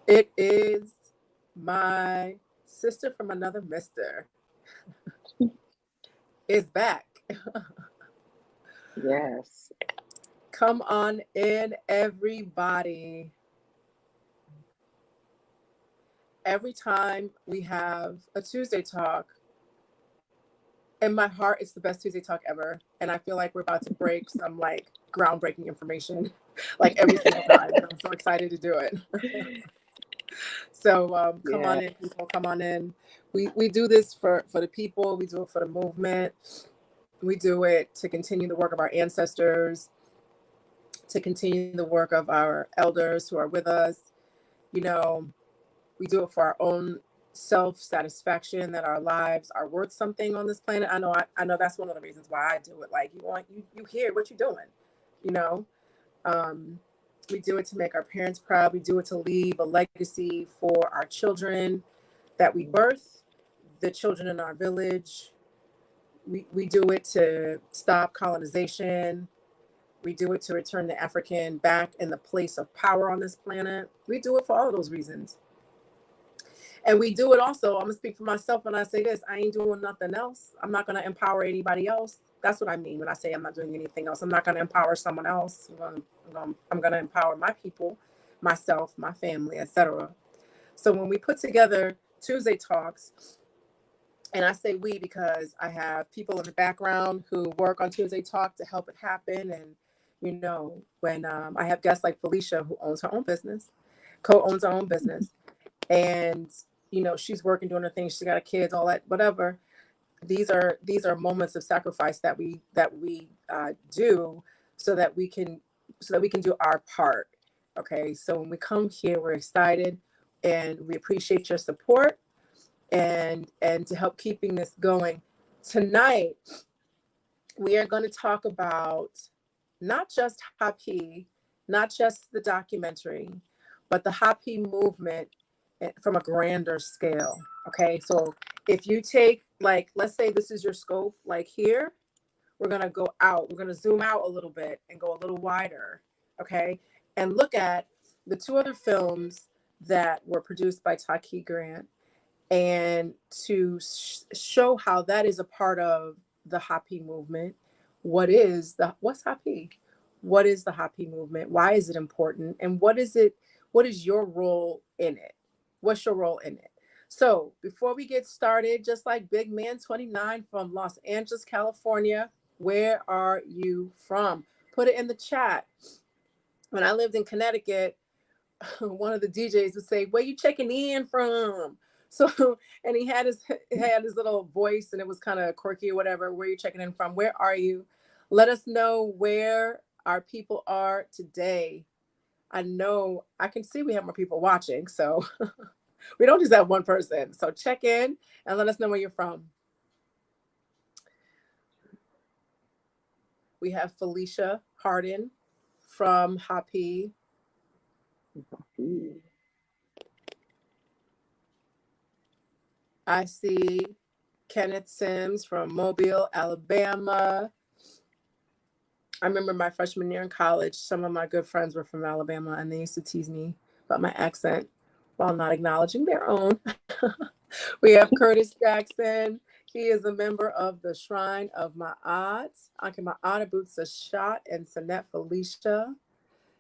It is my sister from another mister is back. Yes. Come on in, everybody. Every time we have a Tuesday talk, in my heart, it's the best Tuesday talk ever. And I feel like we're about to break some like groundbreaking information, like every single time. And I'm so excited to do it. So come on in, people. Come on in. We do this for the people. We do it for the movement. We do it to continue the work of our ancestors, to continue the work of our elders who are with us. You know, we do it for our own self-satisfaction, that our lives are worth something on this planet. I know that's one of the reasons why I do it. Like, you hear what you're doing, you know. We do it to make our parents proud. We do it to leave a legacy for our children that we birth, the children in our village. We do it to stop colonization. We do it to return the African back in the place of power on this planet. We do it for all of those reasons. And we do it also, I'm going to speak for myself when I say this, I ain't doing nothing else. I'm not going to empower anybody else. That's what I mean when I say I'm not doing anything else. I'm not going to empower someone else. I'm going to empower my people, myself, my family, etc. So when we put together Tuesday Talks, and I say we because I have people in the background who work on Tuesday Talk to help it happen. And, you know, when I have guests like Felicia, who owns her own business, co-owns her own business, and you know, she's working, doing her thing, she's got kids, all that, whatever. These are moments of sacrifice that we do so that we can do our part. Okay, so when we come here, we're excited and we appreciate your support and to help keeping this going. Tonight we are going to talk about not just HAPI, not just the documentary, but the HAPI movement from a grander scale. Okay, so if you take, like, let's say this is your scope, like here, we're going to go out, we're going to zoom out a little bit and go a little wider. Okay, and look at the two other films that were produced by Taaqiy Grant, and to show how that is a part of the HAPI movement. What's HAPI? What is the HAPI movement? Why is it important? And what is your role in it? What's your role in it? So before we get started, just like Big Man 29 from Los Angeles, California, where are you from? Put it in the chat. When I lived in Connecticut, one of the DJs would say, "Where you checking in from?" So, and he had his little voice, and it was kind of quirky or whatever. Where you checking in from? Where are you? Let us know where our people are today. I know I can see we have more people watching, so we don't just have one person. So check in and let us know where you're from. We have Felicia Harden from HAPI. I see Kenneth Sims from Mobile, Alabama. I remember my freshman year in college, some of my good friends were from Alabama, and they used to tease me about my accent while not acknowledging their own. We have Curtis Jackson. He is a member of the Shrine of Ma'at, Ankh Abut Seshat, and Sanette Felicia.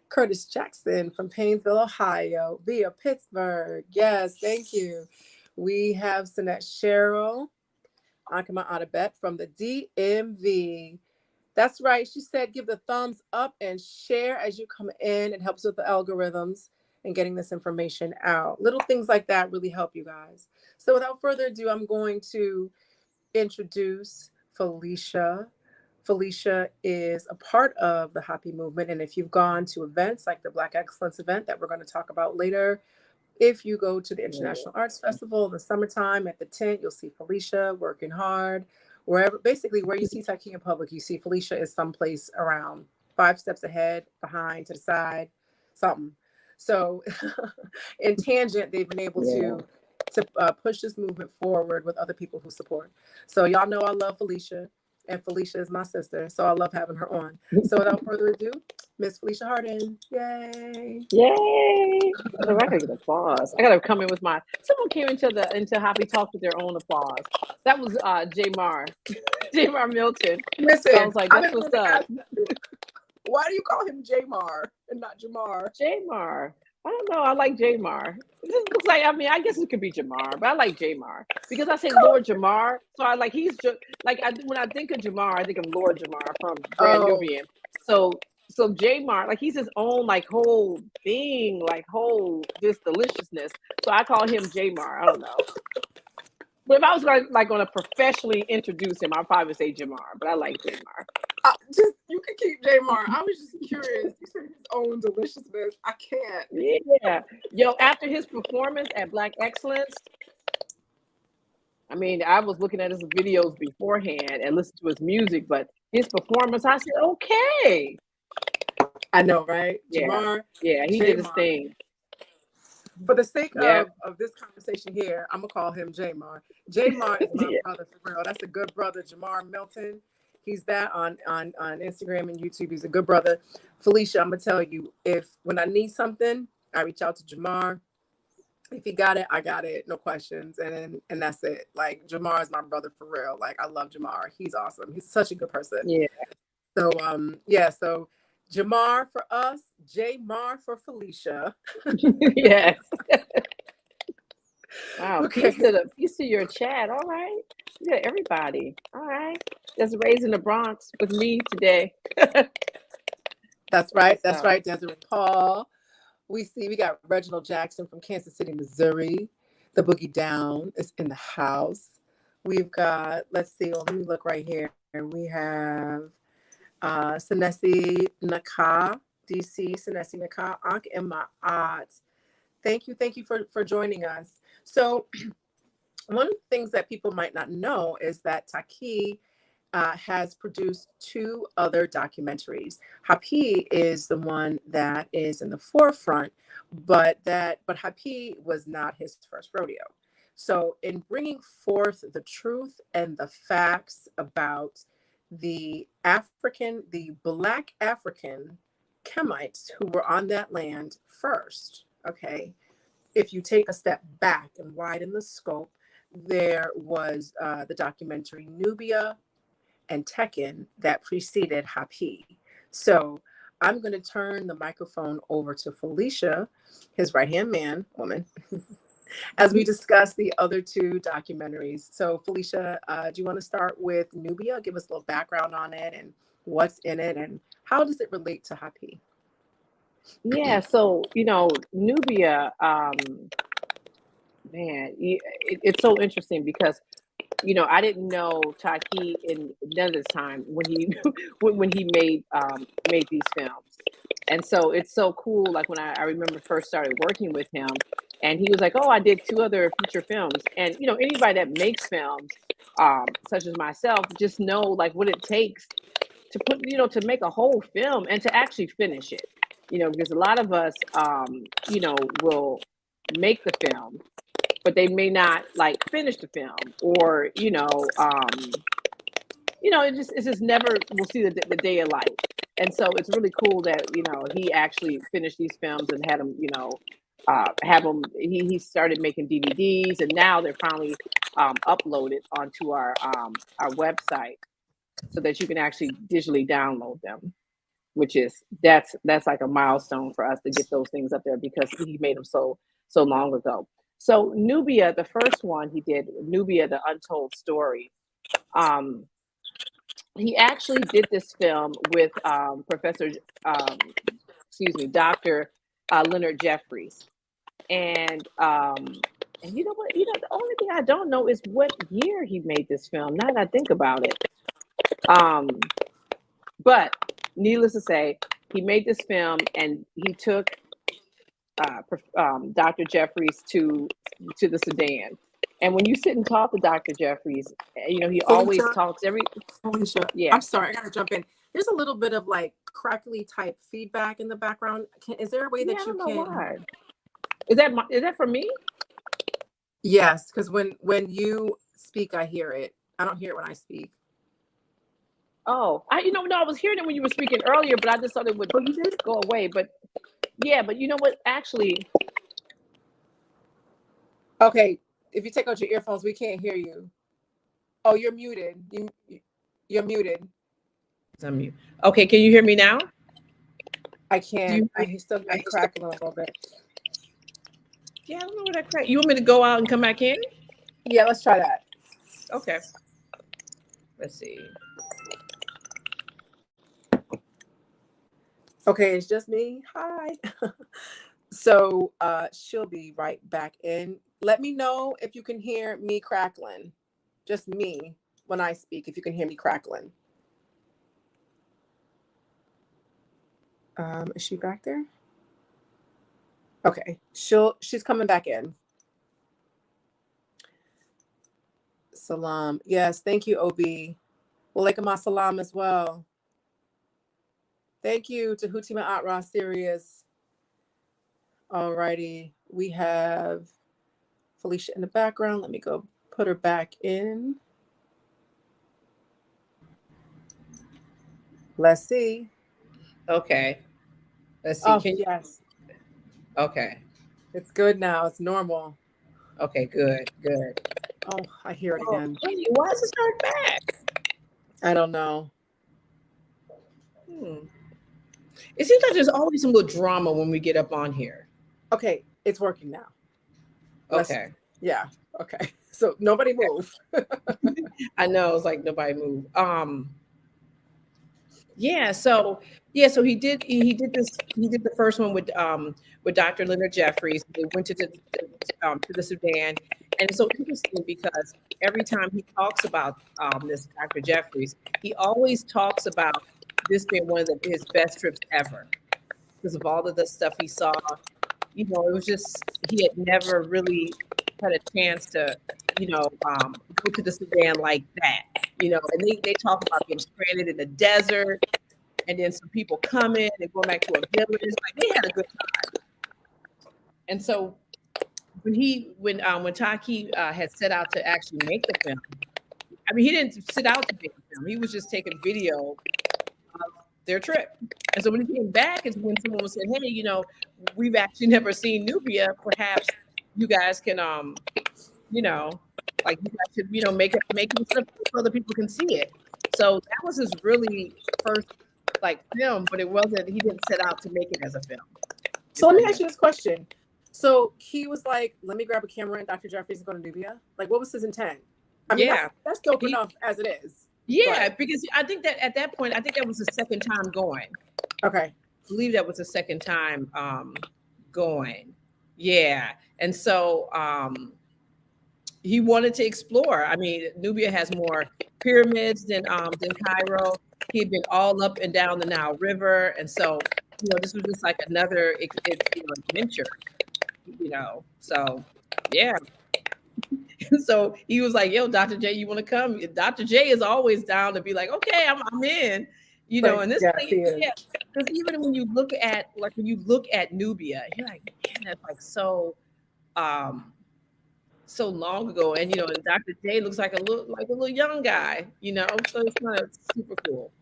Curtis Jackson from Painesville, Ohio, via Pittsburgh. Yes, thank you. We have Sanette Cheryl, Ankh abet from the DMV. That's right. She said, give the thumbs up and share as you come in. It helps with the algorithms and getting this information out. Little things like that really help you guys. So without further ado, I'm going to introduce Felicia. Felicia is a part of the HAPI movement. And if you've gone to events like the Black Excellence event that we're going to talk about later, if you go to the International Arts Festival in the summertime at the tent, you'll see Felicia working hard. Wherever, basically where you see Taaqiy in public, you see Felicia is someplace around 5 steps ahead, behind, to the side, something. So in tangent, they've been able to push this movement forward with other people who support. So y'all know I love Felicia, and Felicia is my sister, so I love having her on. So without further ado, Miss Felicia Harden. Yay. Yay. Oh, I gotta get applause. I gotta come in with my someone came into HAPI Talk with their own applause. That was Jamar. Jamar Milton. So I Listen, was like, I've that's been what's really up. asking you, why do you call him Jamar and not Jamar? Jamar. I don't know. I like Jamar. It just looks like, I mean, I guess it could be Jamar, but I like Jamar because I say Lord Jamar. So I like, when I think of Jamar, I think of Lord Jamar from Brand Oh, Nubian. So Jamar, like he's his own like whole thing, like whole this deliciousness. So I call him Jamar. I don't know. But if I was going to professionally introduce him, I'd probably say Jamar, but I like Jamar. just you can keep Jamar. I was just curious. You said his own deliciousness. I can't. Yeah. Yo, after his performance at Black Excellence, I mean, I was looking at his videos beforehand and listened to his music, but his performance, I said, okay. I know, right? Yeah. Jamar. Yeah, he did his thing. For the sake Yep. of this conversation here, I'm gonna call him Jamar. Jamar is my Yeah. brother for real. That's a good brother, Jamar Milton. He's that on Instagram and YouTube. He's a good brother. Felicia, I'm gonna tell you, if when I need something, I reach out to Jamar. If he got it, I got it, no questions, and that's it. Like Jamar is my brother for real. Like I love Jamar. He's awesome. He's such a good person. Yeah. So yeah. So Jamar for us, Jamar for Felicia. Yes. Wow. Okay. Peace to your chat. All right. Yeah, everybody. All right. Just raising the Bronx with me today. That's right. That's So, right. Desiree Paul. We got Reginald Jackson from Kansas City, Missouri. The Boogie Down is in the house. We've got, let's see, let me look right here. We have Senesi Naka, DC, Senesi Naka, Ankh and Ma'at. Thank you for joining us. So one of the things that people might not know is that Taaqiy has produced two other documentaries. HAPI is the one that is in the forefront, but HAPI was not his first rodeo. So, in bringing forth the truth and the facts about the Black African Kemites who were on that land first, okay, if you take a step back and widen the scope, there was the documentary Nubia and Tekken that preceded HAPI. So I'm going to turn the microphone over to Felicia, his right-hand woman, as we discuss the other two documentaries. So Felicia, do you want to start with Nubia? Give us a little background on it and what's in it and how does it relate to HAPI? yeah. So, Nubia, man, it's so interesting because I didn't know Taaqiy in none of this time when he when he made these films, and so it's so cool. Like when I remember first started working with him, and he was like, "Oh, I did two other feature films," and anybody that makes films, such as myself, just know like what it takes to put to make a whole film and to actually finish it. Because a lot of us, will make the film but they may not like finish the film or it's just never will see the day of light. And so it's really cool that he actually finished these films and had them have them he started making DVDs and now they're finally uploaded onto our website so that you can actually digitally download them, which is that's like a milestone for us to get those things up there because he made them so long ago. So Nubia, the first one he did, Nubia, the Untold Story. He actually did this film with Dr. Leonard Jeffries. And you know what? The only thing I don't know is what year he made this film. Now that I think about it. But needless to say, he made this film and he took Dr. Jeffries to the Sudan. And when you sit and talk to Dr. Jeffries, he always talks Felicia, yeah. I'm sorry, I gotta jump in. There's a little bit of like crackly type feedback in the background. Is there a way that you can? Why. Is that for me? Yes, because when you speak, I hear it. I don't hear it when I speak. Oh, no, I was hearing it when you were speaking earlier, but I just thought it would Oh, you did? go away. But yeah, but you know what? Actually, Okay. If you take out your earphones, we can't hear you. Oh, you're muted. You're muted. I'm mute. Okay, can you hear me now? I Do can't. you? He's still like crackling a little bit. Yeah, I don't know where that crack. You want me to go out and come back in? Yeah, let's try that. Okay. Let's see. Okay, it's just me. Hi. So she'll be right back in. Let me know if you can hear me crackling. Just me when I speak, if you can hear me crackling. Is she back there? Okay, she's coming back in. Salam. Yes, thank you, OB. Walaikum assalam as well. Thank you to Hutima Atra Sirius. Alrighty, we have Felicia in the background. Let me go put her back in. Let's see. Okay. Let's see. Oh, Can you? yes. Okay. It's good now. It's normal. Okay. Good. Good. Oh, I hear it Oh, again. wait, why is it start back? I don't know. It seems like there's always some little drama when we get up on here. Okay, it's working now. Okay. Yeah. Okay. So nobody move. I know it's like nobody move. Yeah, so he did the first one with Dr. Leonard Jeffries. They went to the Sudan, and it's so interesting because every time he talks about this Dr. Jeffries, he always talks about this being one of his best trips ever because of all of the stuff he saw. It was just he had never really had a chance to go to the Sudan like that. And they talk about being stranded in the desert, and then some people coming and going back to a village. Like they had a good time. And so when Taaqiy had set out to actually make the film, I mean, he didn't set out to make the film. He was just taking video of their trip. And so when he came back, is when someone said, "Hey, we've actually never seen Nubia. Perhaps you guys can, like you guys should, make it so other people can see it." So that was his really first film, but it wasn't. He didn't set out to make it as a film. So let me ask you this question. So he was like, "Let me grab a camera and Dr. Jeffries is going to Nubia." Like, what was his intent? I mean, that's dope enough as it is. Yeah, because I think that at that point, I think that was the second time going. Okay. I believe that was the second time going. Yeah. And so he wanted to explore. I mean, Nubia has more pyramids than Cairo. He had been all up and down the Nile River. And so, this was just like another adventure, so yeah. So he was like, "Yo, Dr. J, you want to come?" Dr. J is always down to be like, "Okay, I'm in," and this because even when you look at Nubia, you're like, "Man, that's like so so long ago." And and Dr. J looks like a little young guy, so it's kind of super cool.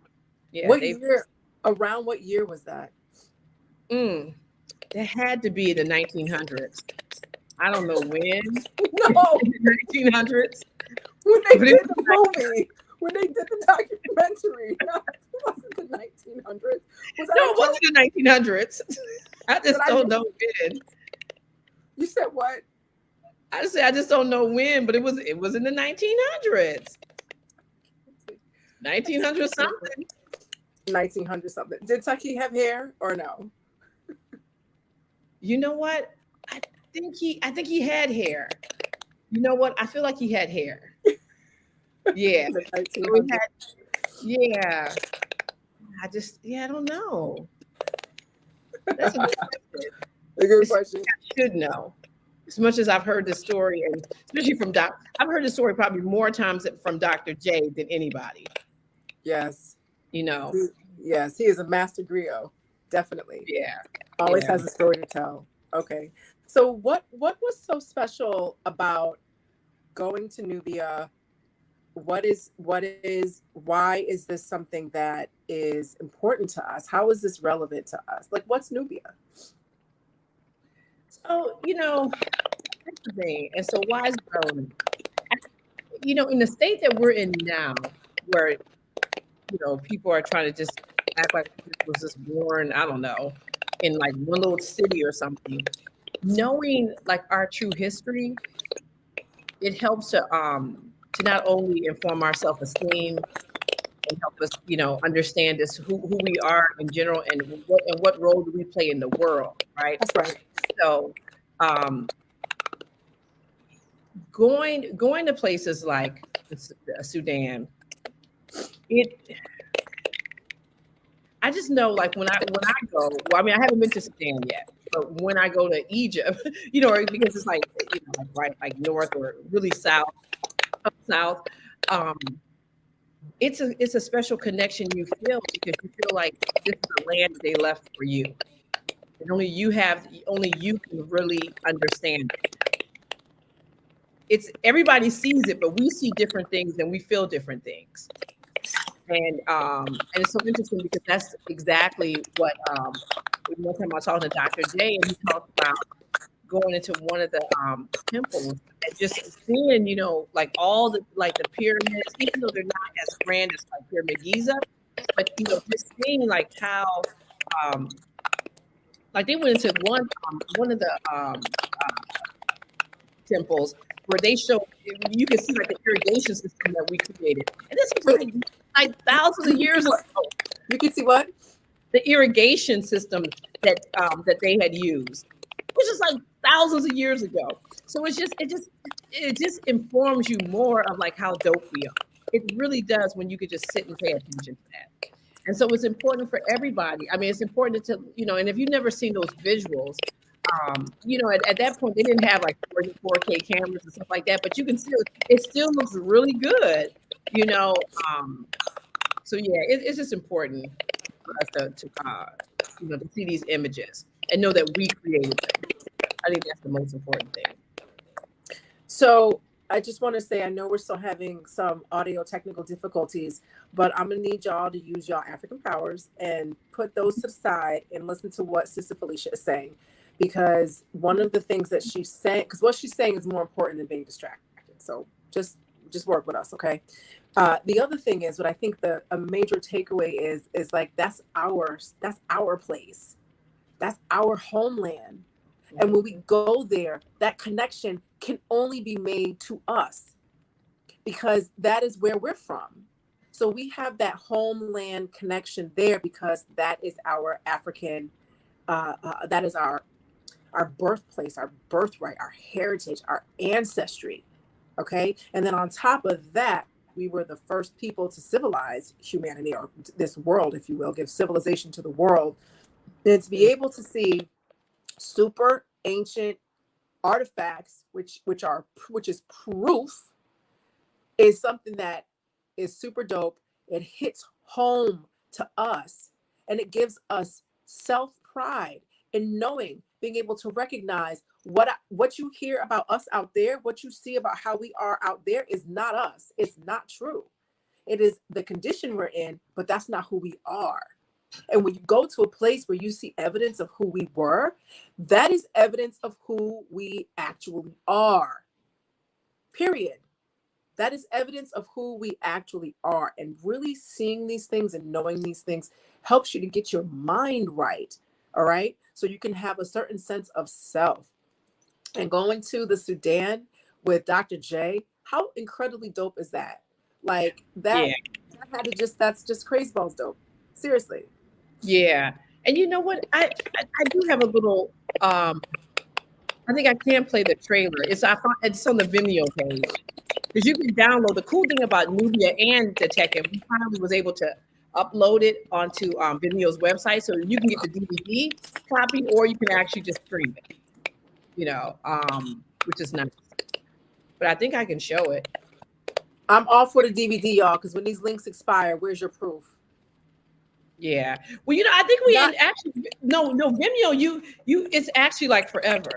Yeah. Around what year was that? That had to be the 1900s. I don't know when. No. 1900s. When they did the movie. When they did the documentary. No, it wasn't the 1900s. It wasn't the 1900s. I just don't know when. You said what? I just don't know when, but it was in the 1900s. 1900 something. 1900 something. Did Taaqiy have hair or no? You know what? I think he had hair. You know what? I feel like he had hair. Yeah. Yeah. I don't know. That's a good question. I should know. As much as I've heard this story, and especially from I've heard this story probably more times from Dr. J than anybody. Yes. Yes, he is a master griot. Definitely. Yeah. Always has a story to tell. Okay. So what was so special about going to Nubia why is this something that is important to us? How is this relevant to us? Like, what's Nubia? So, that's the thing. And so why is it relevant? In the state that we're in now, where, people are trying to just act like it was just born, I don't know, in like one little city or something. Knowing like our true history, it helps to not only inform our self-esteem and help us, understand this who we are in general and what role do we play in the world, right? That's right. So going to places like Sudan, I just know, like when I go, well, I mean, I haven't been to Sudan yet, but when I go to Egypt, because it's like, right, like north or really south, it's a special connection you feel because you feel like this is the land that they left for you, and only you can really understand it. It's everybody sees it, but we see different things and we feel different things. And it's so interesting because that's exactly what one time I was talking to Dr. J, and he talked about going into one of the temples and just seeing, like all the pyramids, even though they're not as grand as like Pyramid Giza, but just seeing like how like they went into one of the temples where they show you can see like the irrigation system that we created, and this was like thousands of years ago. You can see what? The irrigation system that they had used, which is like thousands of years ago. So it just informs you more of like how dope we are. It really does when you could just sit and pay attention to that. And so it's important for everybody. I mean, it's important to and if you've never seen those visuals, at that point they didn't have like 4K cameras and stuff like that, but you can still, it still looks really good, so yeah, it's just important for us to see these images and know that we created them. I think that's the most important thing. So I just want to say, I know we're still having some audio technical difficulties, but I'm gonna need y'all to use y'all African powers and put those to the side and listen to what Sister Felicia is saying. Because one of the things that she's saying, because what she's saying is more important than being distracted. So just work with us, okay? The other thing is, what I think a major takeaway is like that's our place, that's our homeland, and when we go there, that connection can only be made to us because that is where we're from. So we have that homeland connection there because that is our African, that is our birthplace, our birthright, our heritage, our ancestry. Okay. And then on top of that, we were the first people to civilize humanity, or this world, if you will, give civilization to the world. And to be able to see super ancient artifacts, which is proof, is something that is super dope. It hits home to us, and it gives us self-pride in knowing, being able to recognize what you hear about us out there, what you see about how we are out there is not us. It's not true. It is the condition we're in, but that's not who we are. And when you go to a place where you see evidence of who we were, that is evidence of who we actually are. Period. That is evidence of who we actually are. And really seeing these things and knowing these things helps you to get your mind right. All right. So you can have a certain sense of self. And going to the Sudan with Dr. J, how incredibly dope is that? Like that, that's just crazy balls dope. Seriously. Yeah. And you know what? I do have a little, I think I can play the trailer. It's on the Vimeo page. Because you can download. The cool thing about Nubia and Detective, we finally was able to upload it onto Vimeo's website, so you can get the DVD copy, or you can actually just stream it. Which is nice. But I think I can show it. I'm all for the DVD, y'all, because when these links expire, where's your proof? Yeah. Well, I think no Vimeo. You it's actually like forever.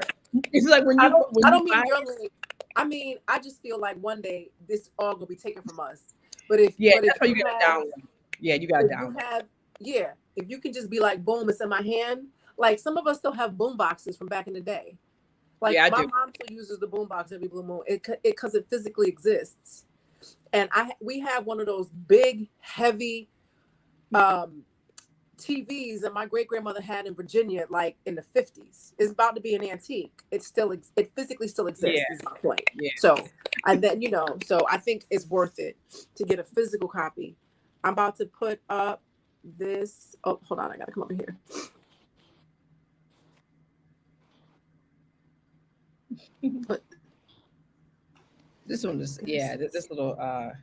It's like when you. I don't mean your link. I mean, I just feel like one day this all gonna be taken from us. But if that's how you gotta download. Yeah, you gotta download. If you can just be like, boom, it's in my hand. Like some of us still have boom boxes from back in the day. Like my mom still uses the boom box every blue moon. Because it physically exists. And we have one of those big, heavy TVs that my great grandmother had in Virginia, like in the 50s. It's about to be an antique. It physically still exists. Is my point. Yeah. So, and then so I think it's worth it to get a physical copy. I'm about to put up this. Oh, hold on, I gotta come over here. This one is this little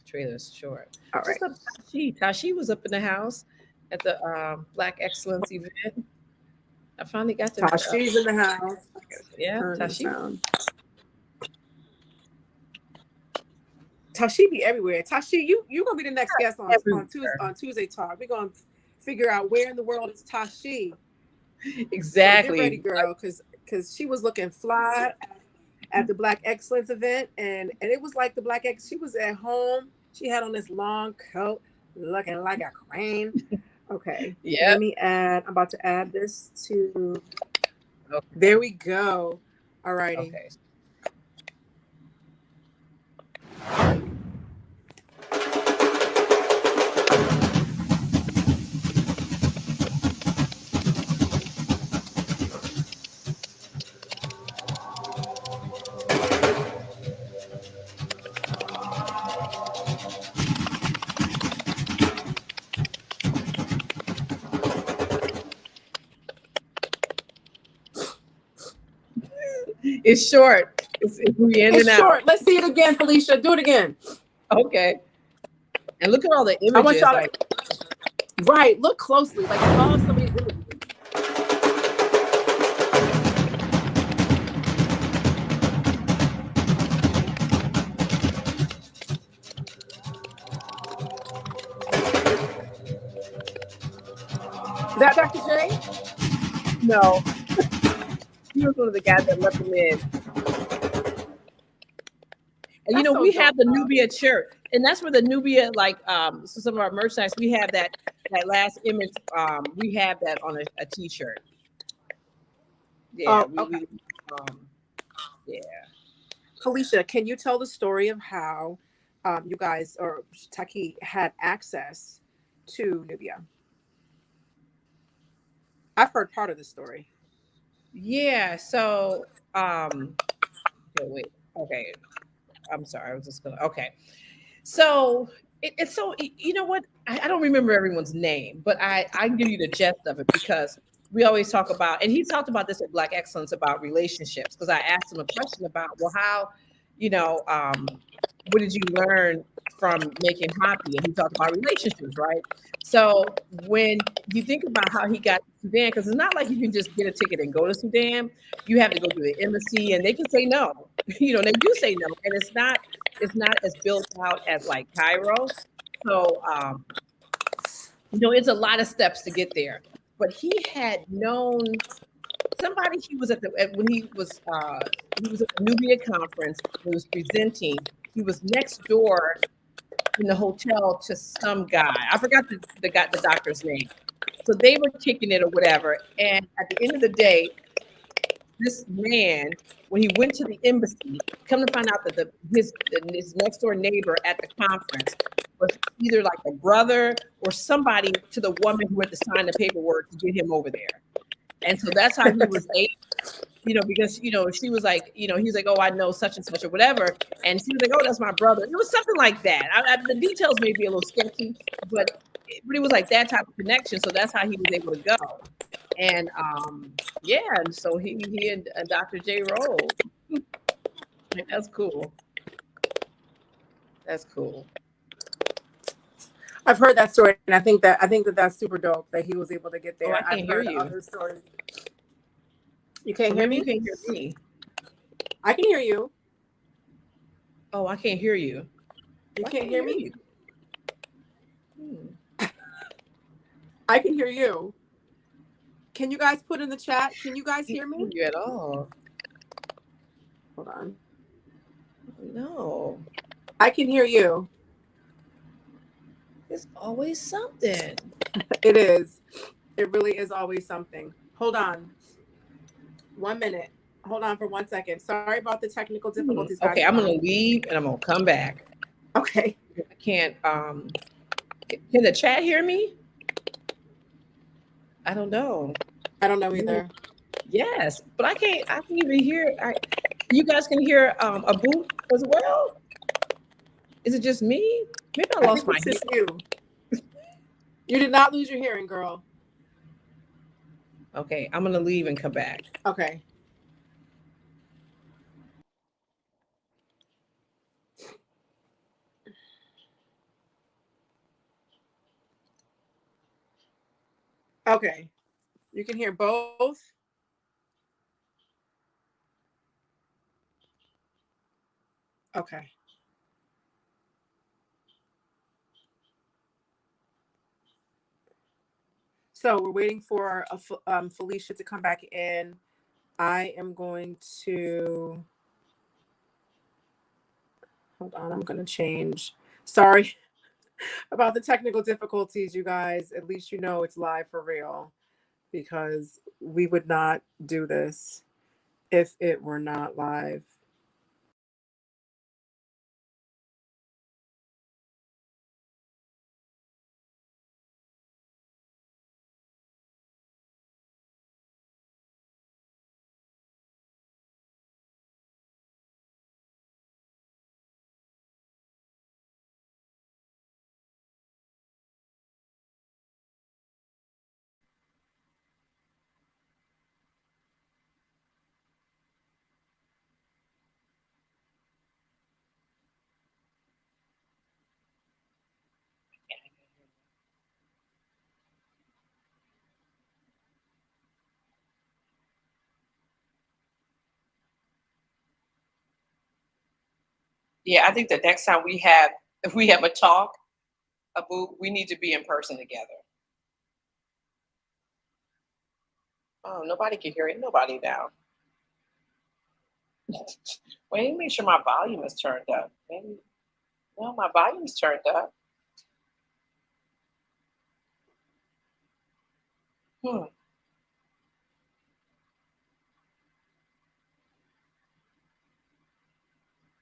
trailer is short. All right. Taaqiy was up in the house at the Black Excellence event. I finally got to Taashi's in the house. Yeah, Taaqiy. Taaqiy be everywhere. Taaqiy, you gonna be the next guest on Tuesday Talk. We're gonna figure out where in the world is Taaqiy. Exactly. So get ready, girl, because she was looking fly at the Black Excellence event, and it was like the Black X. She was at home. She had on this long coat, looking like a queen. Okay. Yeah. Let me add. I'm about to add this to. Okay. There we go. All righty. Okay. It's short. It's short. Let's see it again, Felicia. Do it again. Okay. And look at all the images. I want y'all right. Look closely. Like I love some of these images. Is that Dr. J? No. He was one of the guys that let them in. And that's we have the Nubia shirt, and that's where the Nubia, so some of our merchandise, we have that last image. We have that on a t-shirt. Yeah. Okay. Yeah. Felicia, can you tell the story of how you guys or Taaqiy had access to Nubia? I've heard part of the story. Yeah. So, okay. I'm sorry. I was just gonna. Okay. So it's so you know what? I don't remember everyone's name, but I can give you the gist of it because we always talk about, and he talked about this at Black Excellence about relationships. Because I asked him a question about, well, how, what did you learn from making HAPI? And he talked about relationships, right? So when you think about how he got to Sudan, because it's not like you can just get a ticket and go to Sudan. You have to go to the embassy, and they can say no. They do say no, and it's not as built out as like Cairo. So it's a lot of steps to get there. But he had known somebody. He was when he was at the Nubia conference. He was presenting. He was next door in the hotel to some guy. I forgot the doctor's name. So they were kicking it or whatever. And at the end of the day, this man, when he went to the embassy, come to find out that his next door neighbor at the conference was either like a brother or somebody to the woman who had to sign the paperwork to get him over there. And so that's how he was able, because, she was like, he was like, oh, I know such and such or whatever. And she was like, oh, that's my brother. It was something like that. The details may be a little sketchy, but it was like that type of connection. So that's how he was able to go. And and so he and Dr. J rolled. That's cool. That's cool. I've heard that story, and I think that's super dope that he was able to get there. I can't hear you. Other stories. You can't hear me? You can't hear me. I can hear you. Oh, I can't hear you. You can't hear me? I can hear you. Can you guys put in the chat? Can you guys hear me? You at all? Hold on. know. I can hear you. It's always something. It is. It really is always something. Hold on. 1 minute. Hold on for 1 second. Sorry about the technical difficulties, guys. Okay, I'm gonna leave and I'm gonna come back. Okay. I can't. Can the chat hear me? I don't know. I don't know either. Yes, but I can't even hear. You guys can hear Abut as well. Is it just me? Maybe I I lost think my it's just you. You did not lose your hearing, girl. Okay, I'm gonna leave and come back. Okay. Okay. You can hear both. Okay. So we're waiting for Felicia to come back in. I am going to hold on. I'm going to change. Sorry about the technical difficulties, you guys. At least you know it's live for real, because we would not do this if it were not live. Yeah, I think the next time if we have a talk, Abut, we need to be in person together. Oh, nobody can hear it. Nobody now. Wait, let me make sure my volume is turned up. Maybe. No, my volume's turned up.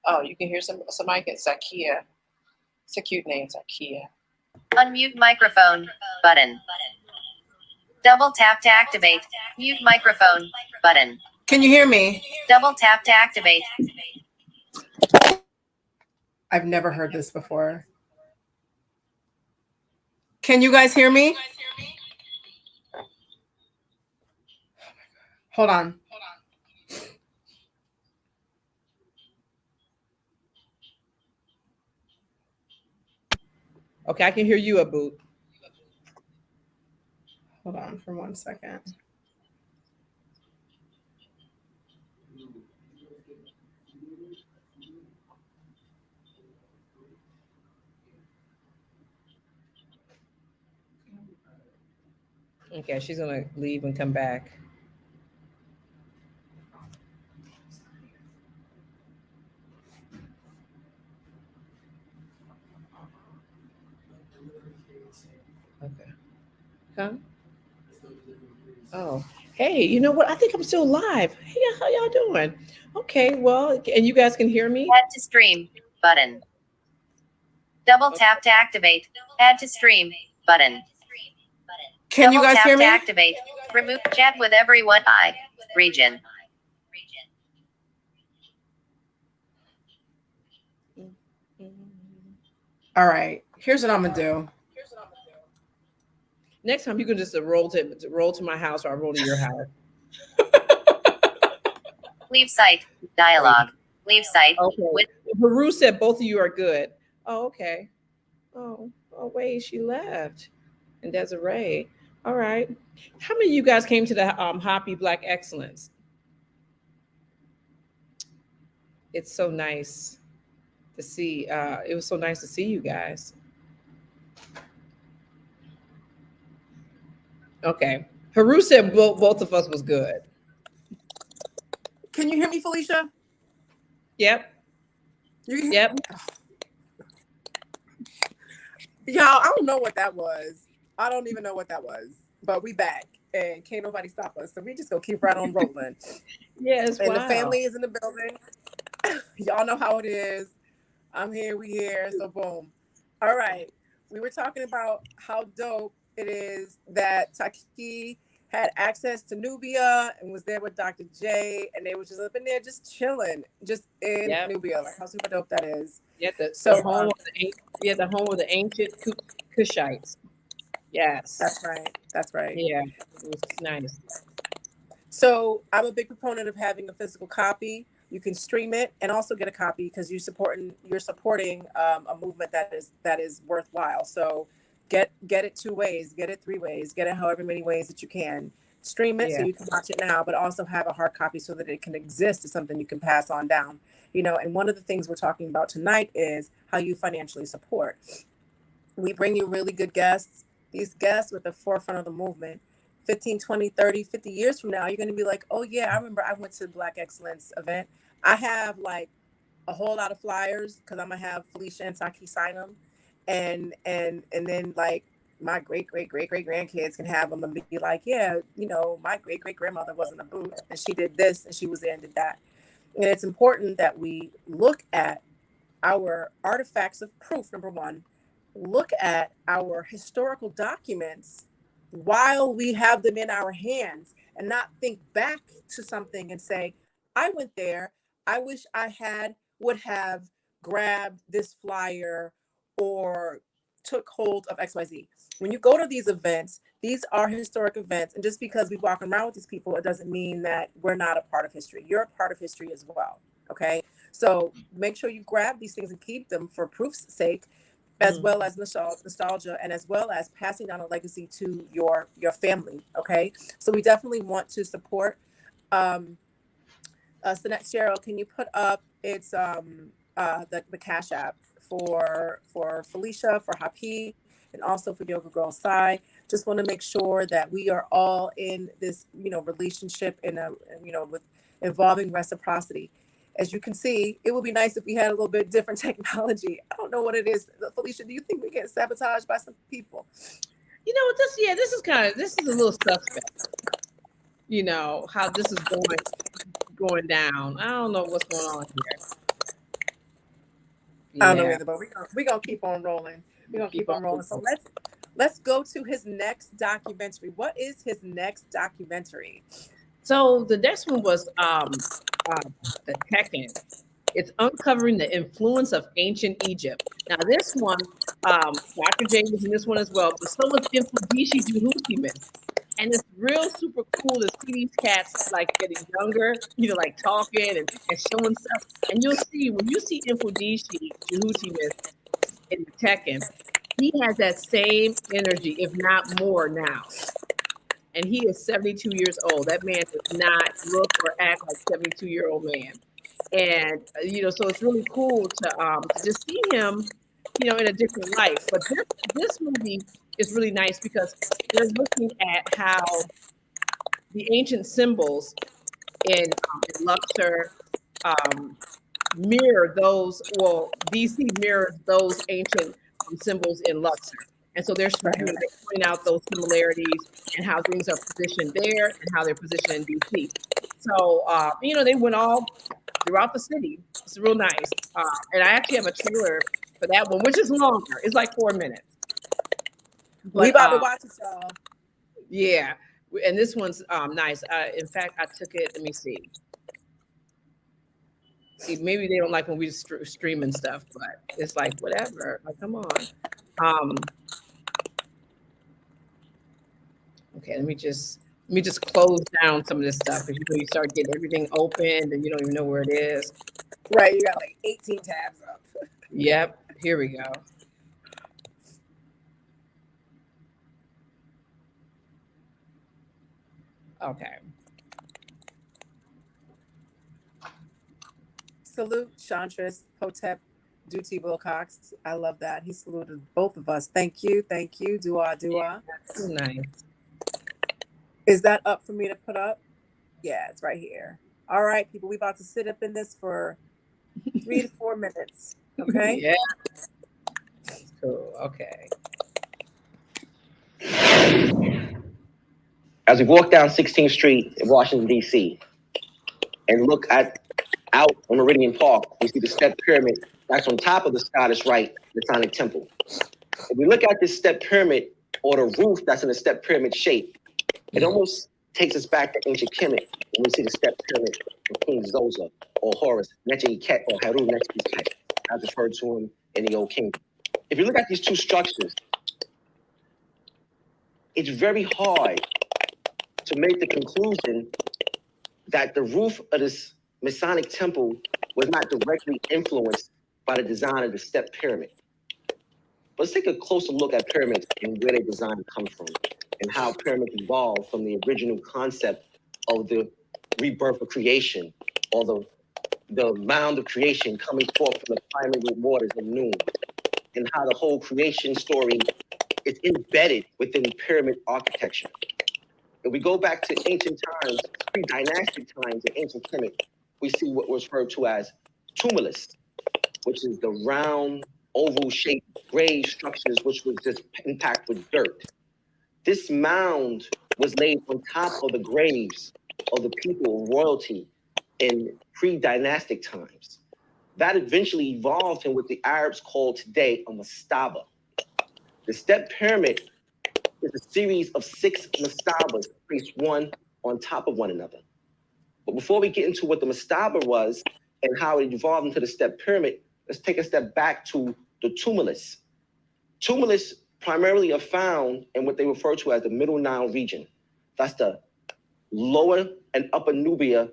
Oh, you can hear somebody get Zakia. It's a cute name, Zakia. Unmute microphone button. Double tap to activate. Mute microphone button. Can you hear me? Double tap to activate. I've never heard this before. Can you guys hear me? Hold on. Okay, I can hear you, Abut. Hold on for 1 second. Okay, she's gonna leave and come back. Okay. Huh? Oh, hey, you know what? I think I'm still live. Hey, how y'all doing? Okay, well, and you guys can hear me? Add to stream button. Double tap to activate. Add to stream button. Can you guys hear me? Double tap to activate. Remove chat with everyone. Region. All right. Here's what I'm gonna do. Next time you can just roll to my house, or I'll roll to your house. Leave site. Dialogue. Leave site. Okay. Haru said both of you are good. Oh, okay. Oh, wait, she left. And Desiree. All right. How many of you guys came to the HAPI Black Excellence? It's so nice to see. It was so nice to see you guys. Okay. Haru said both of us was good. Can you hear me, Felicia? Yep. Yep. Y'all, I don't know what that was. I don't even know what that was. But we back and can't nobody stop us. So we just gonna keep right on rolling. Yes. And Wow. the family is in the building. Y'all know how it is. I'm here, we here. So boom. All right. We were talking about how dope it is that Taaqiy had access to Nubia and was there with Dr. J, and they were just up in there just chilling, just in Yep. Nubia. Like how super dope that is. Yeah, the So home of the home of the ancient Kushites. Yes. that's right. That's right. Yeah, it was nice. So I'm a big proponent of having a physical copy. You can stream it and also get a copy because you're supporting a movement that is worthwhile. So get it 2 ways, get it 3 ways, get it however many ways that you can. Stream it so Yeah. you can watch it now, but also have a hard copy so that it can exist as something you can pass on down. And one of the things we're talking about tonight is how you financially support. We bring you really good guests. These guests with the forefront of the movement. 15, 20, 30, 50 years from now, you're going to be like, oh yeah, I remember I went to the Black Excellence event. I have like a whole lot of flyers because I'm going to have Felicia and Taaqiy sign them. And then like my great grandkids can have them and be like, yeah, my great grandmother was in a booth and she did this and she was there and did that. And it's important that we look at our artifacts of proof, number one, look at our historical documents while we have them in our hands and not think back to something and say, I went there. I wish would have grabbed this flyer or took hold of XYZ. When you go to these events, these are historic events. And just because we walk around with these people, it doesn't mean that we're not a part of history. You're a part of history as well. Okay. So make sure you grab these things and keep them for proof's sake, as well as nostalgia, and as well as passing down a legacy to your family. Okay. So we definitely want to support. So next, Cheryl, can you put up the Cash App for Felicia, for HAPI, and also for Yoga Girl Sai? Just want to make sure that we are all in this, relationship in a, with involving reciprocity. As you can see, it would be nice if we had a little bit different technology. I don't know what it is. Felicia, do you think we get sabotaged by some people? This is a little suspect. How this is going down. I don't know what's going on here. I don't know either, but we're gonna keep on rolling. We're gonna keep on rolling. So let's go to his next documentary. What is his next documentary? So the next one was the Tekken. It's uncovering the influence of ancient Egypt. Now this one, Dr. J was in this one as well, but so was Infodici Juhuti myth. And it's real super cool to see these cats like getting younger, like talking and showing stuff. And you'll see when you see Infodici Juhuti myth in the Tekken, he has that same energy, if not more now. And he is 72 years old. That man does not look or act like 72-year-old man. And, so it's really cool to just see him, in a different light. But this movie is really nice because they're looking at how the ancient symbols in Luxor mirror those, DC mirrors those ancient symbols in Luxor. And so they're pointing out those similarities and how things are positioned there and how they're positioned in DC. So, they went all throughout the city. It's real nice. And I actually have a trailer for that one, which is longer. It's like 4 minutes. But, we about to watch it, y'all. Yeah. And this one's nice. In fact, I took it. Let me see. See, maybe they don't like when we stream and stuff, but it's like, whatever. Like, come on. Okay, let me just close down some of this stuff because you start getting everything open and you don't even know where it is. Right, you got like 18 tabs up. Yep, here we go. Okay. Salute Chantress Potep Duty Wilcox. I love that. He saluted both of us. Thank you. Dua. Yeah, that's so nice. Is that up for me to put up? Yeah, it's right here. All right, people, we about to sit up in this for 3 to 4 minutes. Okay. Yeah. Cool. Okay. As we walk down 16th Street in Washington, D.C., and look out on Meridian Park, we see the step pyramid that's on top of the Scottish Rite Masonic Temple. If we look at this step pyramid, or the roof that's in a step pyramid shape, it almost takes us back to ancient Kemet when we see the step pyramid of King Zosa, or Horus, Nechi-Ket, or Heru Nechi-Ket, as referred to him in the Old Kingdom. If you look at these two structures, it's very hard to make the conclusion that the roof of this Masonic temple was not directly influenced by the design of the step pyramid. Let's take a closer look at pyramids and where their design comes from, and how pyramids evolved from the original concept of the rebirth of creation, or the mound of creation coming forth from the primary waters of Noon, and how the whole creation story is embedded within pyramid architecture. If we go back to ancient times, pre-dynastic times in ancient Kemet, we see what was referred to as tumulus, which is the round, oval-shaped grave structures which was just packed with dirt. This mound was laid on top of the graves of the people of royalty in pre-dynastic times. That eventually evolved in what the Arabs call today a mastaba. The step pyramid is a series of 6 mastabas placed one on top of one another. But before we get into what the mastaba was and how it evolved into the step pyramid, let's take a step back to the tumulus. Tumulus primarily are found in what they refer to as the Middle Nile region. That's the lower and upper Nubia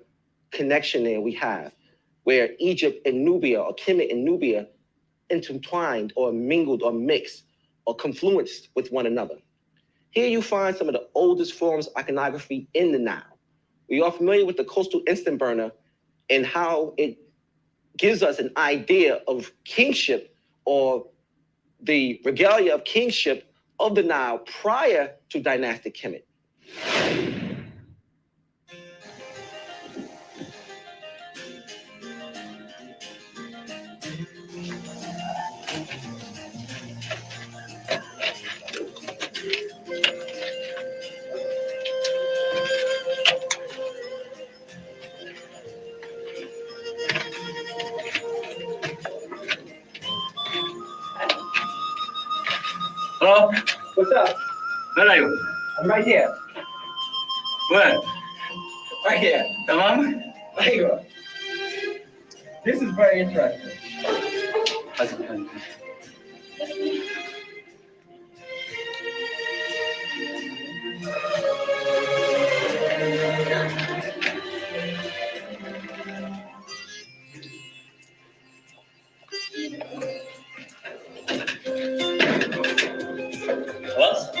connection there we have, where Egypt and Nubia, or Kemet and Nubia, intertwined or mingled or mixed or confluenced with one another. Here you find some of the oldest forms of iconography in the Nile. We are familiar with the coastal instant burner and how it gives us an idea of kingship, or the regalia of kingship of the Nile prior to dynastic Kemet. Hello? What's up? Where are you? I'm right here. Where? Right here. Tamam? There you go. This is very interesting. What?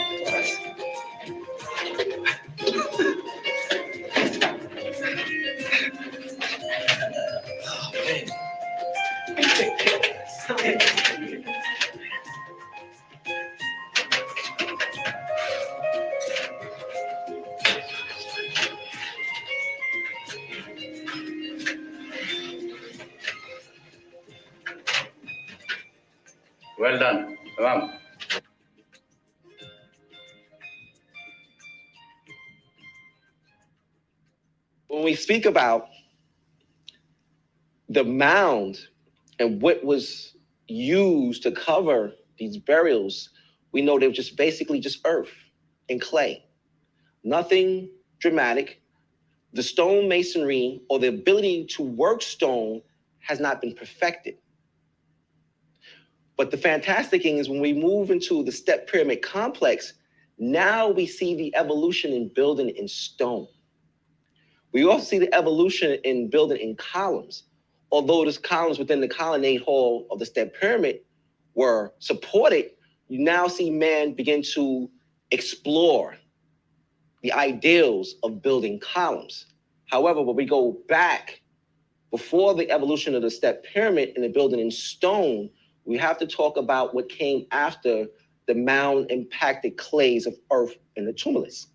Well done. Tamam. When we speak about the mound and what was used to cover these burials, we know they were just basically just earth and clay. Nothing dramatic. The stone masonry, or the ability to work stone, has not been perfected. But the fantastic thing is when we move into the step pyramid complex, now we see the evolution in building in stone. We also see the evolution in building in columns. Although those columns within the colonnade hall of the step pyramid were supported, you now see man begin to explore the ideals of building columns. However, when we go back before the evolution of the step pyramid and the building in stone, we have to talk about what came after the mound impacted clays of earth and the tumulus.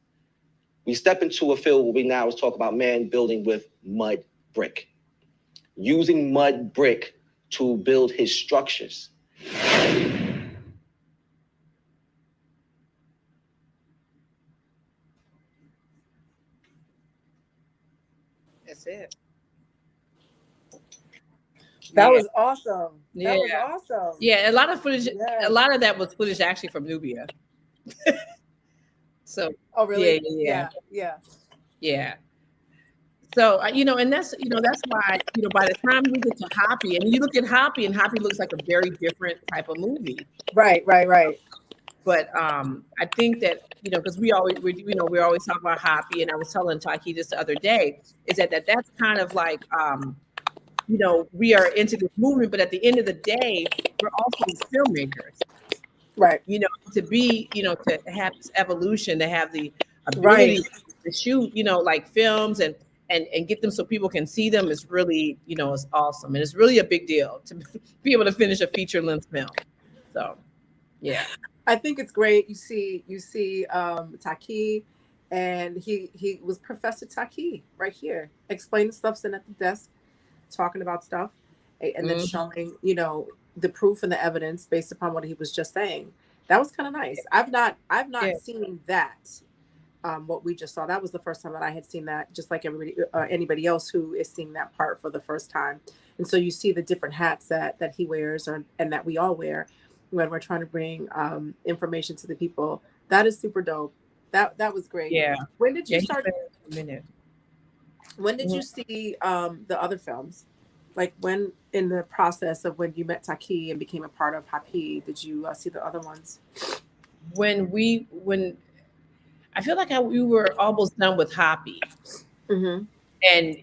We step into a field where we now talk about man building with mud brick. using mud brick to build his structures. That's it. That Yeah. was awesome. Yeah. That was awesome. Yeah, a lot of footage. Yes. A lot of that was footage actually from Nubia. So Oh, really? yeah. Yeah. So and that's that's why by the time we get to HAPI, and you look at HAPI, and HAPI looks like a very different type of movie. Right. But I think that because we always talk about HAPI, and I was telling Taaqiy this the other day, is that's kind of like we are into this movement, but at the end of the day, we're also these filmmakers. Right. To be, to have this evolution, to have the ability to shoot, like films and get them so people can see them is really, is awesome. And it's really a big deal to be able to finish a feature length film. So, yeah. I think it's great. You see Taaqiy, and he was Professor Taaqiy right here, explaining stuff, sitting at the desk, talking about stuff, and then showing, the proof and the evidence based upon what he was just saying. That was kind of nice. I've not seen that. What we just saw, that was the first time that I had seen that, just like anybody else who is seeing that part for the first time. And so you see the different hats that he wears, and that we all wear when we're trying to bring information to the people. That is super dope. That was great. Yeah. When did you start? When did Mhm. you see the other films? Like when in the process of when you met Taaqiy and became a part of HAPI, did you see the other ones? When I feel like we were almost done with HAPI. Mm-hmm. And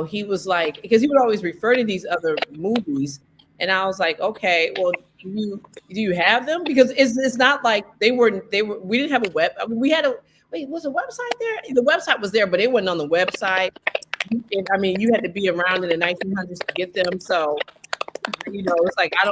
he was like, because he would always refer to these other movies, and I was like, okay, well, do you have them? Because it's not like we didn't have a web. I mean, we had was a website there? The website was there, but it wasn't on the website. And, I mean, you had to be around in the 1900s to get them. So, it's like I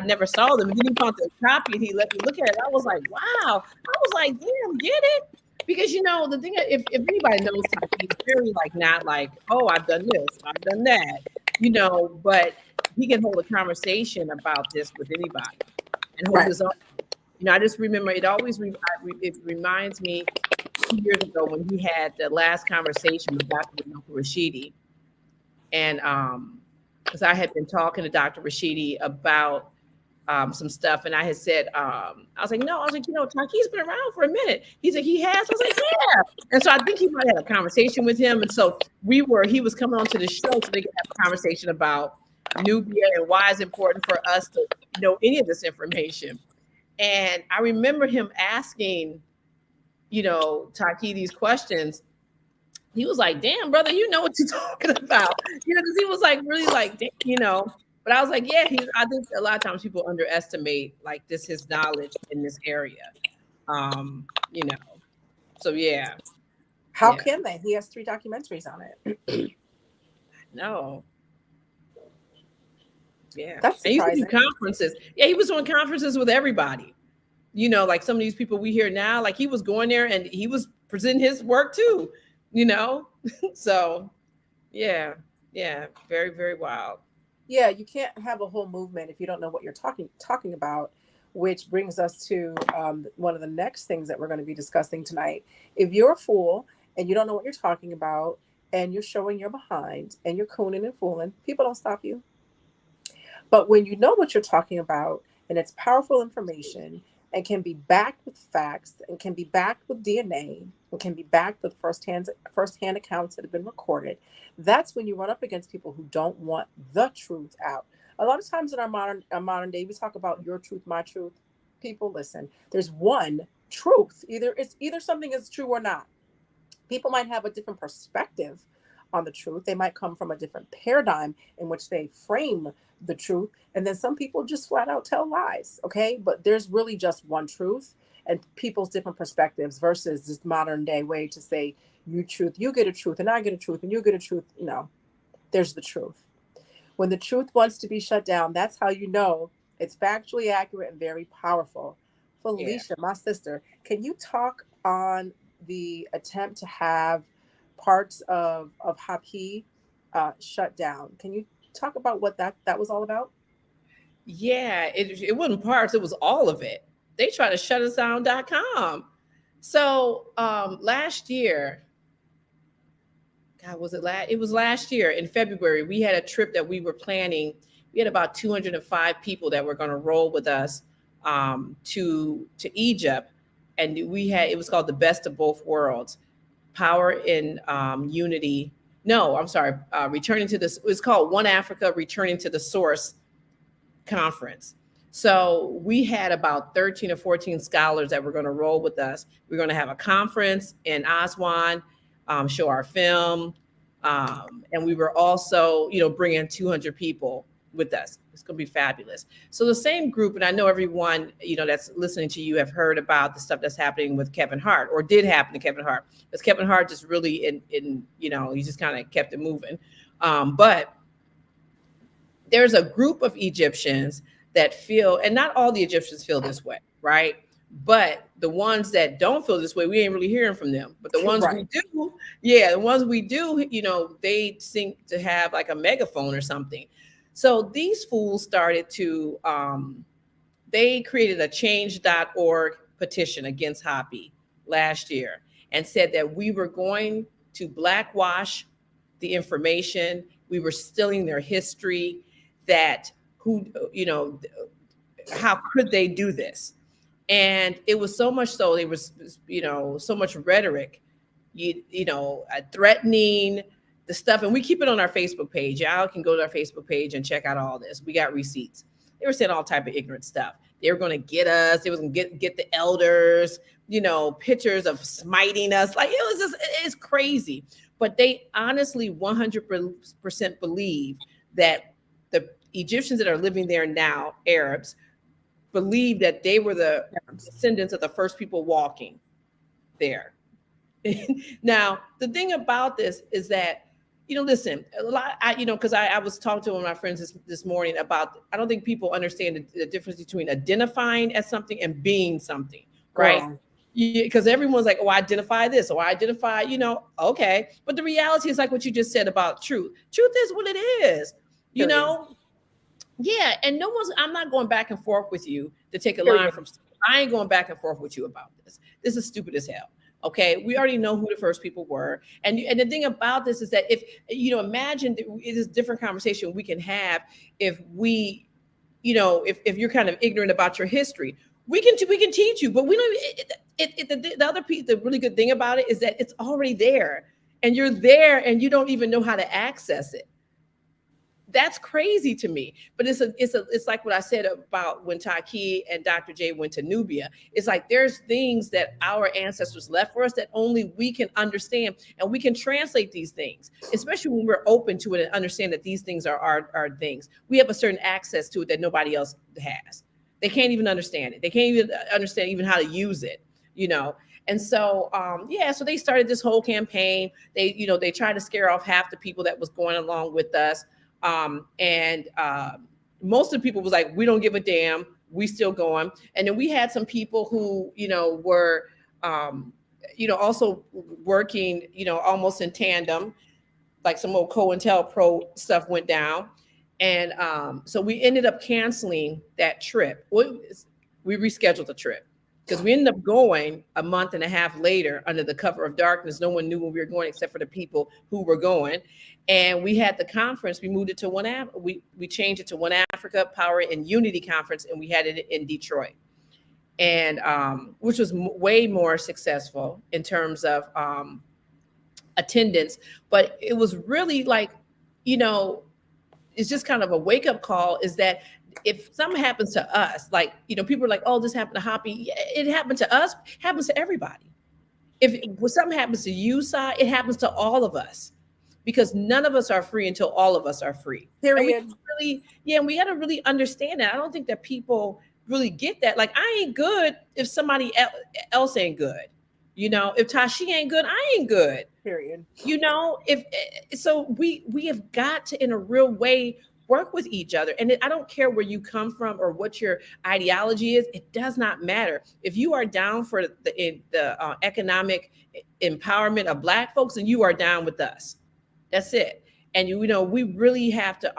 never saw them. And then he found the copy and he let me look at it. I was like, wow. I was like, damn, get it? Because the thing, if anybody knows Taaqiy, he's very not like, oh, I've done this, I've done that, but he can hold a conversation about this with anybody and hold his own. I just remember it always. It reminds me 2 years ago when he had the last conversation with Dr. Rashidi, and because I had been talking to Dr. Rashidi about some stuff, and I had said, I was like, Taaqiyy's been around for a minute. He's like, he has. I was like, yeah. And so I think he might have had a conversation with him, and so he was coming onto the show so they could have a conversation about Nubia and why it's important for us to know any of this information. And I remember him asking, Taaqiy these questions. He was like, damn, brother, you know what you're talking about. Because he was like, really like, But I was like, yeah, I think a lot of times people underestimate his knowledge in this area. So yeah. How can they? He has 3 documentaries on it. No. Yeah. That's surprising. And he used to do conferences. Yeah, he was doing conferences with everybody. Like some of these people we hear now, like he was going there and he was presenting his work too, So yeah, very, very wild. Yeah, you can't have a whole movement if you don't know what you're talking about, which brings us to one of the next things that we're going to be discussing tonight. If you're a fool and you don't know what you're talking about and you're showing your behind and you're cooning and fooling, people don't stop you. But when you know what you're talking about and it's powerful information and can be backed with facts and can be backed with DNA and can be backed with firsthand accounts that have been recorded, that's when you run up against people who don't want the truth out. A lot of times in our modern day, we talk about your truth, my truth. People, listen, there's one truth. Either something is true or not. People might have a different perspective on the truth. They might come from a different paradigm in which they frame the truth. And then some people just flat out tell lies. Okay. But there's really just one truth and people's different perspectives versus this modern day way to say you get a truth and I get a truth and you get a truth. No, there's the truth. When the truth wants to be shut down, that's how you know it's factually accurate and very powerful. Felicia, my sister, can you talk on the attempt to have parts of HAPI shut down. Can you talk about what that was all about? Yeah, it wasn't parts, it was all of it. They tried to shut us down.com. So last year, God, was it last? It was last year in February. We had a trip that we were planning. We had about 205 people that were going to roll with us to Egypt, and it was called the Best of Both Worlds, Power in Unity. No, I'm sorry, returning to this. It's called One Africa, Returning to the Source Conference. So we had about 13 or 14 scholars that were going to roll with us. We're going to have a conference in Aswan, show our film, and we were also, bringing 200 people with us. It's going to be fabulous. So the same group, and I know everyone, that's listening to you have heard about the stuff that's happening with Kevin Hart, or did happen to Kevin Hart, because Kevin Hart just really, he just kind of kept it moving. But there's a group of Egyptians that feel, and not all the Egyptians feel this way, right? But the ones that don't feel this way, we ain't really hearing from them. But the ones we do, the ones we do, they seem to have like a megaphone or something. So these fools started to, they created a change.org petition against HAPI last year and said that we were going to blackwash the information. We were stealing their history, that how could they do this? And it was so much so, there was, so much rhetoric, threatening the stuff. And we keep it on our Facebook page. Y'all can go to our Facebook page and check out all this. We got receipts. They were saying all type of ignorant stuff. They were going to get us. They was going to get the elders, pictures of smiting us. Like, it's crazy. But they honestly 100% believe that the Egyptians that are living there now, Arabs, believe that they were the descendants of the first people walking there. Now, the thing about this is that, listen, a lot, because I was talking to one of my friends this morning about, I don't think people understand the difference between identifying as something and being something, right? Because everyone's like, oh, I identify this, or I identify, okay. But the reality is like what you just said about truth. Truth is what it is, Yeah, and I'm not going back and forth with you to take a line from, I ain't going back and forth with you about this. This is stupid as hell. Okay, we already know who the first people were. And the thing about this is that if, imagine it is a different conversation we can have if we, if you're kind of ignorant about your history. We can teach you, but we don't, the other piece, the really good thing about it is that it's already there, and you're there and you don't even know how to access it. That's crazy to me. But it's like what I said about when Taaqiy and Dr. J went to Nubia. It's like there's things that our ancestors left for us that only we can understand, and we can translate these things, especially when we're open to it and understand that these things are our things. We have a certain access to it that nobody else has. They can't even understand it. They can't even understand even how to use it, And so, so they started this whole campaign. They tried to scare off half the people that was going along with us. And most of the people was like, we don't give a damn. We still going. And then we had some people who, were, also working, almost in tandem, like some old COINTELPRO stuff went down. And so we ended up canceling that trip. We rescheduled the trip because we ended up going a month and a half later under the cover of darkness. No one knew when we were going except for the people who were going. And we had the conference. We moved it to we changed it to One Africa Power and Unity Conference, and we had it in Detroit, and which was way more successful in terms of attendance. But it was really like, it's just kind of a wake up call. Is that if something happens to us, like, people are like, oh, this happened to HAPI. It happened to us. Happens to everybody. If something happens to you, Sai, it happens to all of us. Because none of us are free until all of us are free. Period. And we got to really understand that. I don't think that people really get that. Like, I ain't good if somebody else ain't good. If Tashi ain't good, I ain't good. Period. So we have got to, in a real way, work with each other. And I don't care where you come from or what your ideology is. It does not matter. If you are down for the economic empowerment of Black folks, then you are down with us. That's it. And we really have to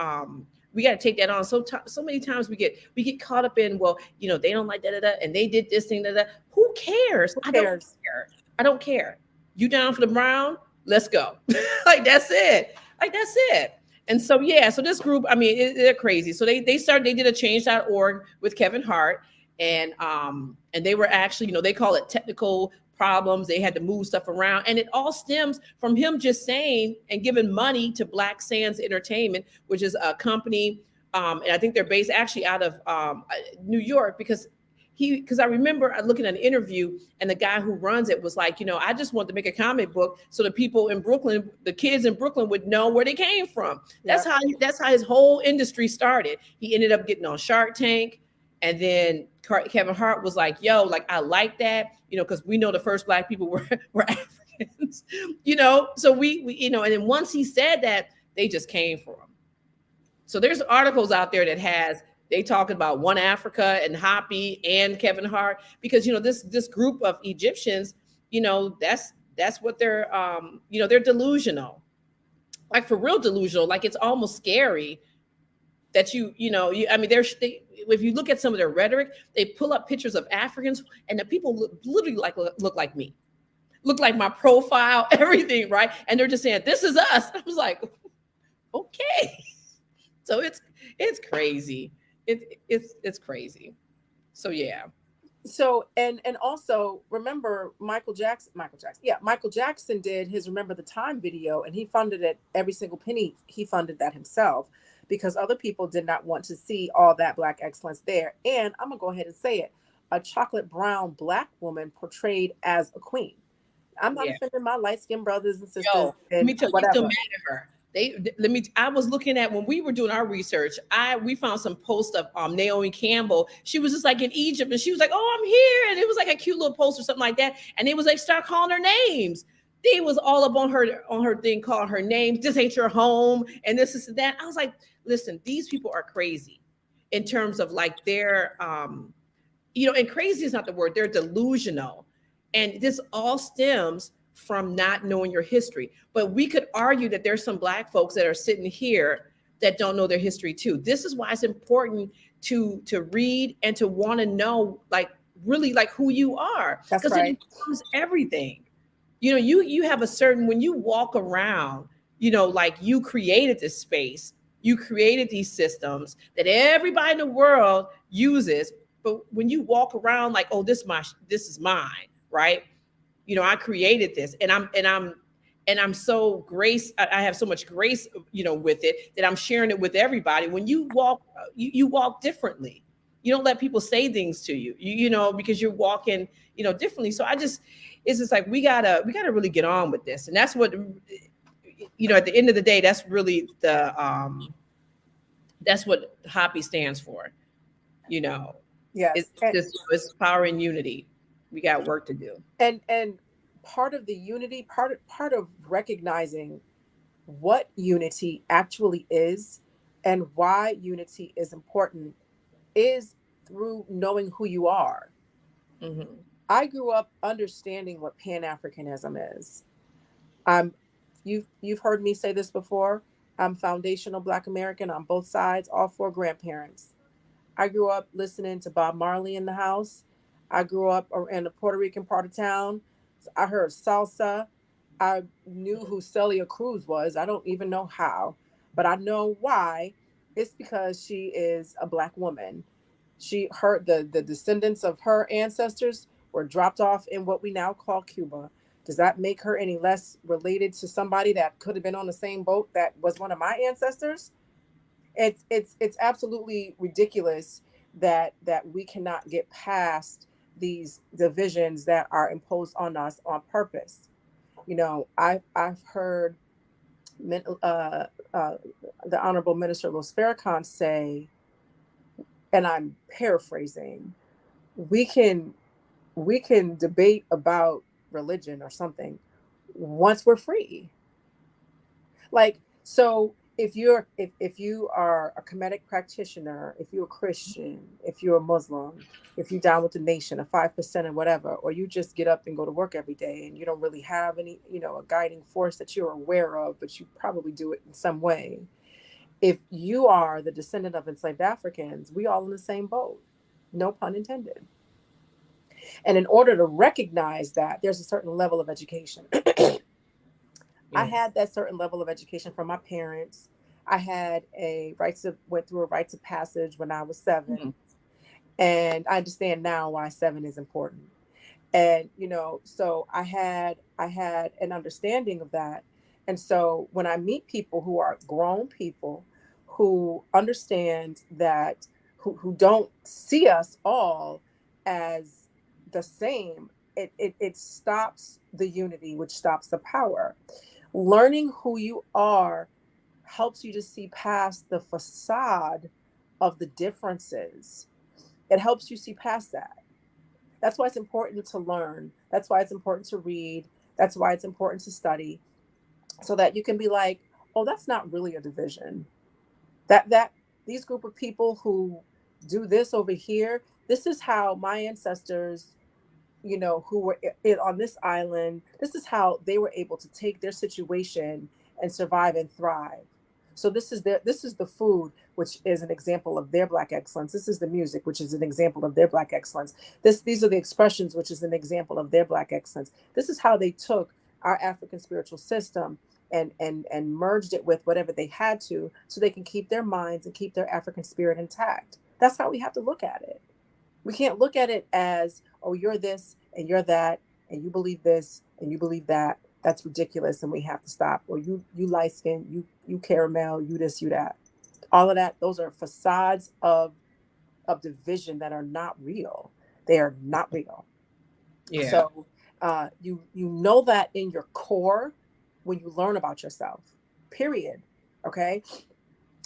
we got to take that on. So many times we get caught up in, well, they don't like that, and they did this thing, that. Who cares? Who cares? I don't care. You down for the brown? Let's go. Like that's it. And so so this group, I mean, they're crazy. So they did a change.org with Kevin Hart, and they were actually, they call it technical problems. They had to move stuff around, and it all stems from him just saying and giving money to Black Sands Entertainment, which is a company, and I think they're based actually out of New York, because I remember looking at an interview, and the guy who runs it was like, I just want to make a comic book so the people in Brooklyn, the kids in Brooklyn, would know where they came from. That's how his whole industry started. He ended up getting on Shark Tank, and then Kevin Hart was like, yo, like, I like that, because we know the first Black people were Africans, so we and then once he said that, they just came for him. So there's articles out there that they talk about One Africa and HAPI and Kevin Hart, because this group of Egyptians, that's what they're they're delusional, like for real delusional. Like it's almost scary that if you look at some of their rhetoric, they pull up pictures of Africans, and the people literally look like me, look like my profile, everything, right? And they're just saying, "This is us." I was like, okay, so it's crazy. It's crazy. So yeah. So and also remember Michael Jackson did his Remember the Time video, and he funded it, every single penny. He funded that himself, because other people did not want to see all that Black excellence there. And I'm gonna go ahead and say it: a chocolate brown Black woman portrayed as a queen. I'm not offending my light-skinned brothers and sisters. Let me tell you, still mad at her. I was looking at, when we were doing our research, we found some post of Naomi Campbell. She was just like in Egypt, and she was like, "Oh, I'm here," and it was like a cute little post or something like that. And they was like, start calling her names. They was all up on her thing, calling her names. This ain't your home, and this is that. I was like, listen, these people are crazy in terms of like their, and crazy is not the word. They're delusional, and this all stems from not knowing your history. But we could argue that there's some Black folks that are sitting here that don't know their history too. This is why it's important to read and to want to know, like, really, like, who you are, because it informs everything. You have a certain, when you walk around, like, you created this space, you created these systems that everybody in the world uses. But when you walk around like, oh, this is mine, right? I created this, and I'm so grace. I have so much grace, with it, that I'm sharing it with everybody. When you walk, you walk differently. You don't let people say things to you, because you're walking, differently. So it's just like, we gotta really get on with this. And that's what, at the end of the day, that's really that's what HAPI stands for. Yes. It's power and unity. We got work to do. And part of the unity, part of recognizing what unity actually is and why unity is important is through knowing who you are. Mm-hmm. I grew up understanding what Pan-Africanism is. You've heard me say this before. I'm foundational Black American on both sides, all four grandparents. I grew up listening to Bob Marley in the house. I grew up in the Puerto Rican part of town. I heard salsa. I knew who Celia Cruz was. I don't even know how, but I know why. It's because she is a Black woman. The descendants of her ancestors were dropped off in what we now call Cuba. Does that make her any less related to somebody that could have been on the same boat that was one of my ancestors? It's absolutely ridiculous that we cannot get past these divisions that are imposed on us on purpose. I've heard the Honorable Minister Louis Farrakhan say, and I'm paraphrasing, we can debate about religion or something once we're free. Like, so if you are a Kemetic practitioner, if you're a Christian, if you're a Muslim, if you're down with the nation, a 5% or whatever, or you just get up and go to work every day and you don't really have any, a guiding force that you're aware of, but you probably do it in some way. If you are the descendant of enslaved Africans, we all in the same boat, no pun intended. And in order to recognize that, there's a certain level of education. I had that certain level of education from my parents. I had went through a rites of passage when I was 7. Mm-hmm. And I understand now why 7 is important. And, so I had an understanding of that. And so when I meet people who are grown people who understand that, who don't see us all as the same, it stops the unity, which stops the power. Learning who you are helps you to see past the facade of the differences. It helps you see past that. That's why it's important to learn. That's why it's important to read. That's why it's important to study, so that you can be like, oh, that's not really a division. That these group of people who do this over here, this is how my ancestors, who were on this island, this is how they were able to take their situation and survive and thrive. So this is the food, which is an example of their Black excellence. This is the music, which is an example of their Black excellence. These are the expressions, which is an example of their Black excellence. This is how they took our African spiritual system and merged it with whatever they had to, so they can keep their minds and keep their African spirit intact. That's how we have to look at it. We can't look at it as, oh, you're this and you're that, and you believe this and you believe that. That's ridiculous, and we have to stop. Or you light skin, you caramel, you this, you that. All of that, those are facades of division that are not real. They are not real. Yeah. So you know that in your core when you learn about yourself. Period. Okay.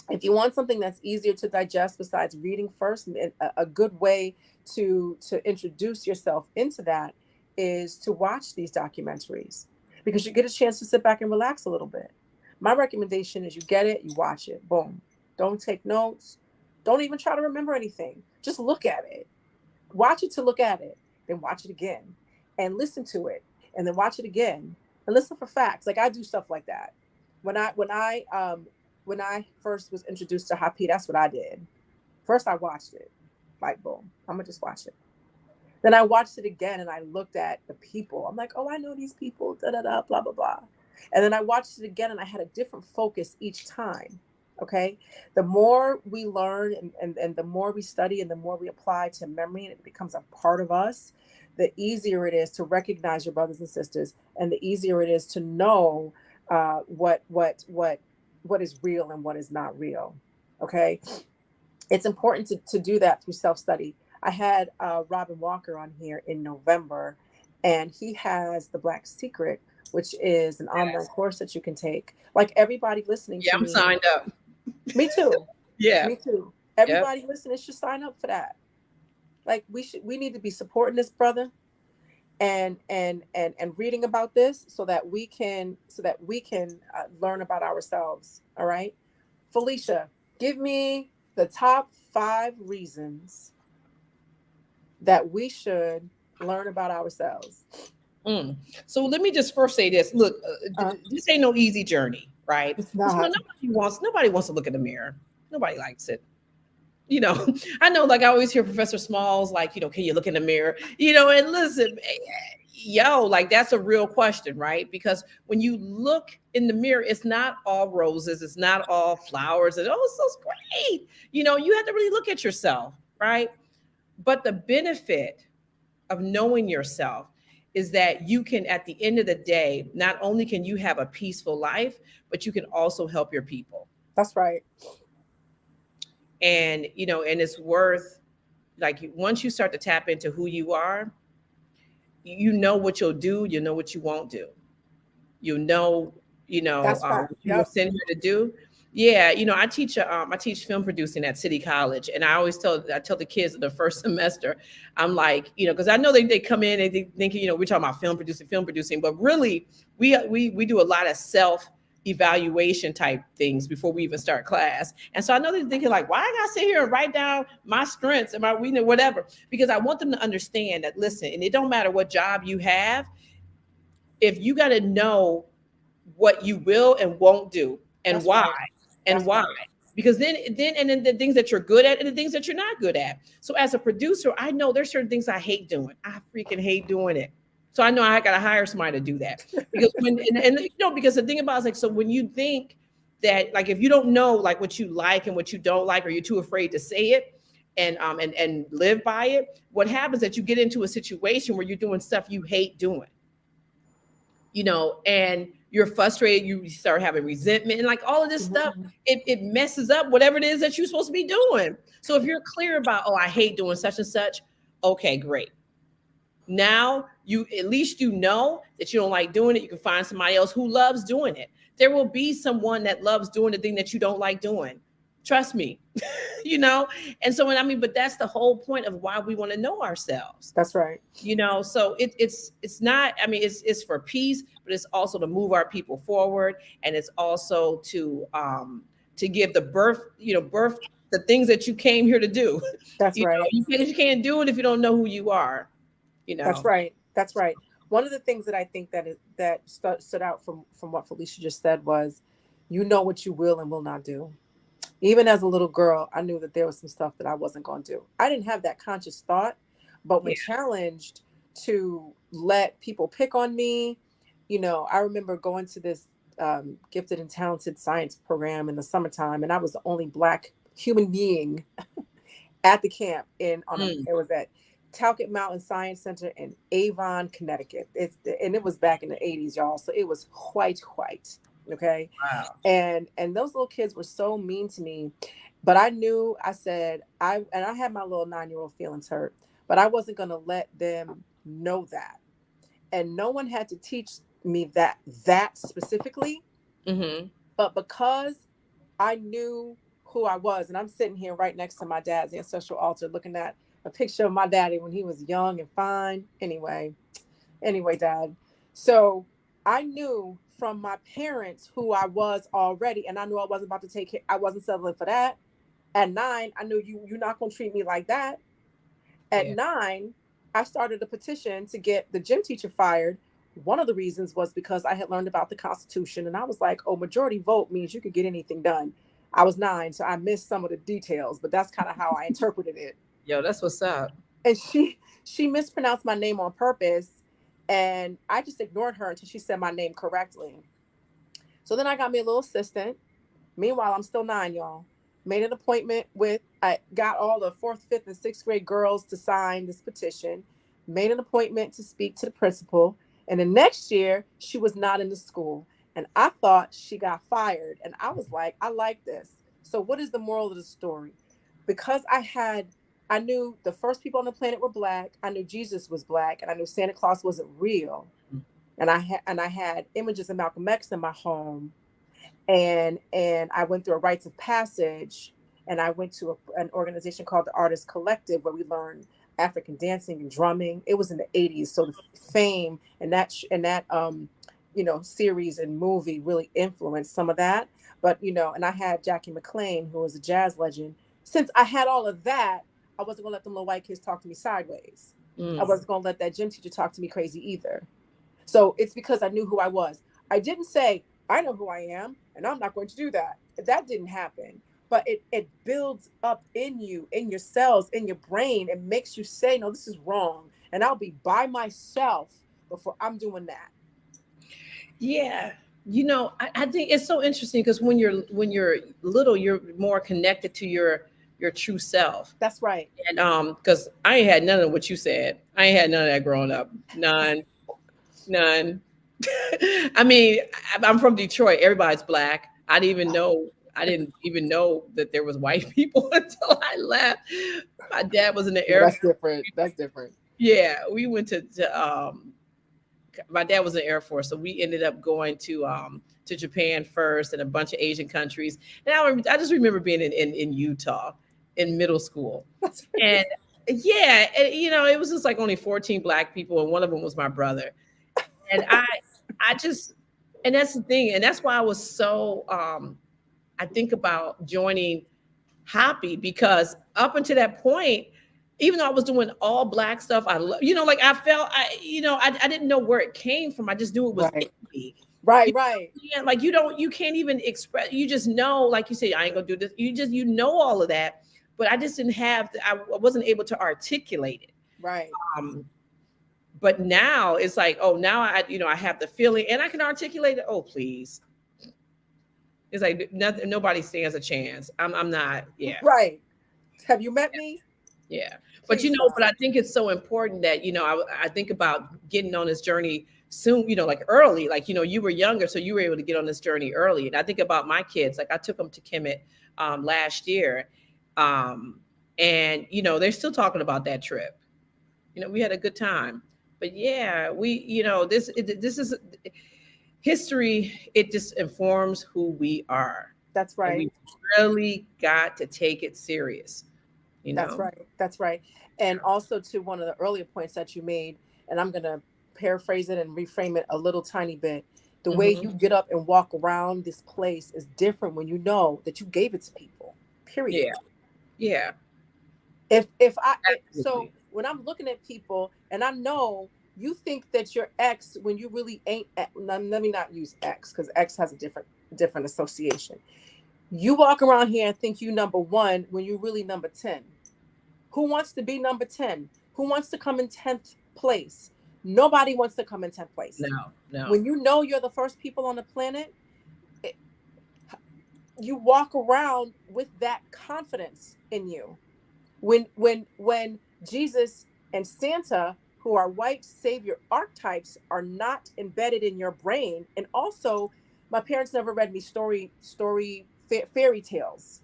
If you want something that's easier to digest besides reading first, a good way to introduce yourself into that is to watch these documentaries, because you get a chance to sit back and relax a little bit. My recommendation is you get it, you watch it, boom. Don't take notes. Don't even try to remember anything. Just look at it. Watch it to look at it, then watch it again and listen to it, and then watch it again and listen for facts. Like, I do stuff like that. When I first was introduced to HAPI, that's what I did. First, I watched it. Like, boom, I'm gonna just watch it. Then I watched it again and I looked at the people. I'm like, oh, I know these people, blah, blah, blah. And then I watched it again and I had a different focus each time. Okay. The more we learn and the more we study and the more we apply to memory and it becomes a part of us, the easier it is to recognize your brothers and sisters, and the easier it is to know what is real and what is not real. Okay. It's important to do that through self-study. I had Robin Walker on here in November, and he has the Black Secret, which is an online course that you can take. Like, everybody listening to me. I'm signed up. Me too. Yeah. Me too. Everybody listening should sign up for that. Like, we need to be supporting this brother and reading about this so that we can learn about ourselves. All right. Felicia, give me the top 5 reasons that we should learn about ourselves. So let me just first say this. Look, this ain't no easy journey, right? It's not. Nobody wants to look in the mirror. Nobody likes it. I know, like, I always hear Professor Smalls, like, can you look in the mirror? And listen, like, that's a real question, right? Because when you look in the mirror, it's not all roses. It's not all flowers. And, oh, so great. You have to really look at yourself, right? But the benefit of knowing yourself is that you can, at the end of the day, not only can you have a peaceful life, but you can also help your people. That's right. And, and it's worth, like, once you start to tap into who you are, you know what you'll do, you know what you won't do. That's right. What you were sent here to do. Yeah, I teach film producing at City College, and I always tell the kids in the first semester, I'm like, because I know they come in and they think, we're talking about film producing, but really we do a lot of self evaluation type things before we even start class. And so I know they're thinking like, why I gotta sit here and write down my strengths and my weakness, whatever, because I want them to understand that, listen, and it don't matter what job you have, if you got to know what you will and won't do and That's why right. and That's why. right. Because then and then the things that you're good at and the things that you're not good at. So as a producer, I know there's certain things I hate doing. I freaking hate doing it. So I know I got to hire somebody to do that. Because when and you know, because the thing about it is like, so when you think that, like, if you don't know like what you like and what you don't like, or you're too afraid to say it and live by it, what happens is that you get into a situation where you're doing stuff you hate doing, you know, and you're frustrated, you start having resentment and like all of this stuff, it messes up whatever it is that you're supposed to be doing. So if you're clear about, oh, I hate doing such and such, okay, great. Now you, at least you know that you don't like doing it. You can find somebody else who loves doing it. There will be someone that loves doing the thing that you don't like doing. Trust me, you know? And so when I mean, but that's the whole point of why we want to know ourselves. That's right. You know, so it's not, I mean, it's for peace, but it's also to move our people forward, and it's also to give the birth the things that you came here to do. That's You right. know, you can't do it if you don't know who you are. You know. That's right. That's right. One of the things that I think that stood out from what Felicia just said was, you know what you will and will not do. Even as a little girl, I knew that there was some stuff that I wasn't going to do. I didn't have that conscious thought, but when challenged to let people pick on me, you know, I remember going to this gifted and talented science program in the summertime, and I was the only Black human being at the camp it was at Talcott Mountain Science Center in Avon, Connecticut. And it was back in the 80s, y'all. So it was white. Okay. Wow. And those little kids were so mean to me, but I knew, I said, I had my little 9-year-old feelings hurt, but I wasn't going to let them know that. And no one had to teach me that specifically, but because I knew who I was, and I'm sitting here right next to my dad's ancestral altar, looking at a picture of my daddy when he was young and fine. Anyway, Dad. So I knew from my parents who I was already, and I knew I wasn't about to take care. I wasn't settling for that. At 9, I knew you're not going to treat me like that. At 9, I started a petition to get the gym teacher fired. One of the reasons was because I had learned about the Constitution, and I was like, oh, majority vote means you could get anything done. I was 9, so I missed some of the details, but that's kind of how I interpreted it. Yo, that's what's up. And she mispronounced my name on purpose, and I just ignored her until she said my name correctly. So then I got me a little assistant. Meanwhile, I'm still 9, y'all. Made an appointment I got all the 4th, 5th, and 6th grade girls to sign this petition. Made an appointment to speak to the principal. And the next year, she was not in the school. And I thought she got fired. And I was like, I like this. So what is the moral of the story? Because I knew the first people on the planet were Black. I knew Jesus was Black, and I knew Santa Claus wasn't real. And I had images of Malcolm X in my home, and I went through a rites of passage, and I went to an organization called the Artist Collective, where we learned African dancing and drumming. It was in the 80s, so the fame and that series and movie really influenced some of that. But and I had Jackie McLean, who was a jazz legend. Since I had all of that, I wasn't gonna let them little white kids talk to me sideways. I wasn't gonna let that gym teacher talk to me crazy either. So it's because I knew who I was. I didn't say, I know who I am, and I'm not going to do that. That didn't happen. But it builds up in you, in your cells, in your brain, and makes you say, no, this is wrong. And I'll be by myself before I'm doing that. Yeah. I think it's so interesting because when you're little, you're more connected to your true self. That's right. And because I ain't had none of what you said. I ain't had none of that growing up. None. I mean, I'm from Detroit. Everybody's Black. I didn't even know that there was white people until I left. My dad was in the Air Force. That's different. Yeah, we went to my dad was in the Air Force, so we ended up going to Japan first and a bunch of Asian countries. And I just remember being in Utah in middle school. That's right. And yeah, and, it was just like only 14 Black people, and one of them was my brother. And And that's the thing. And that's why I was so, I think about joining HAPI, because up until that point, even though I was doing all Black stuff, like I felt, I didn't know where it came from. I just knew it was Right. in me. Right, right. Yeah, like you can't even express, you just know, like you say, I ain't gonna do this. You know all of that, but I just didn't have, I wasn't able to articulate it. Right. But now it's like, oh, now I have the feeling and I can articulate it. Oh, please. It's like nothing, nobody stands a chance. I'm not, yeah. Right. Have you met me? Yeah. But Please but I think it's so important that, I think about getting on this journey soon, like early, like, you were younger, so you were able to get on this journey early. And I think about my kids, like I took them to Kemet last year. And, they're still talking about that trip. We had a good time. But yeah, this is history. It just informs who we are. That's And right. we really got to take it serious. That's right. That's right. And also to one of the earlier points that you made, and I'm going to paraphrase it and reframe it a little tiny bit. The way you get up and walk around this place is different when you know that you gave it to people. Period. Yeah. So when I'm looking at people and I know you think that you're X when you really ain't, let me not use X because X has a different association. You walk around here and think you number 1 when you really number 10. Who wants to be number 10? Who wants to come in 10th place? Nobody wants to come in 10th place. No. When you know you're the first people on the planet, you walk around with that confidence in you. When Jesus and Santa, who are white savior archetypes, are not embedded in your brain, and also my parents never read me fairy tales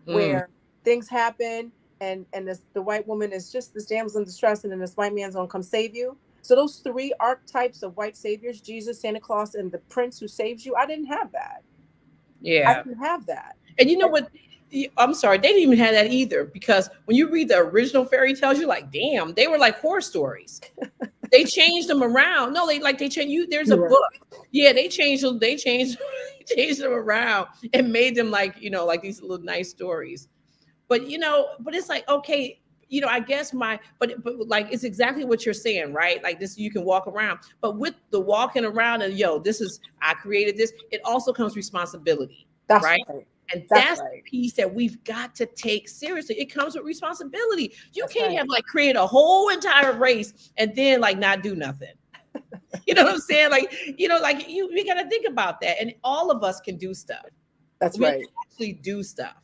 where things happen and the white woman is just this damsel in distress and then this white man's gonna come save you. So those 3 archetypes of white saviors, Jesus, Santa Claus, and the prince who saves you, I didn't have that. Yeah. I didn't have that. And you know what? I'm sorry, they didn't even have that either, because when you read the original fairy tales, you're like, damn, they were like horror stories. They changed them around. No, they changed you. There's a book. Yeah, they changed them around and made them like like these little nice stories. But but it's like, okay, I guess but like it's exactly what you're saying, right? Like this, you can walk around, but with the walking around and I created this. It also comes responsibility. That's right. And that's the piece that we've got to take seriously. It comes with responsibility. You can't have like create a whole entire race and then like not do nothing. You know what I'm saying? Like, we got to think about that. And all of us can do stuff. That's we right. Actually do stuff,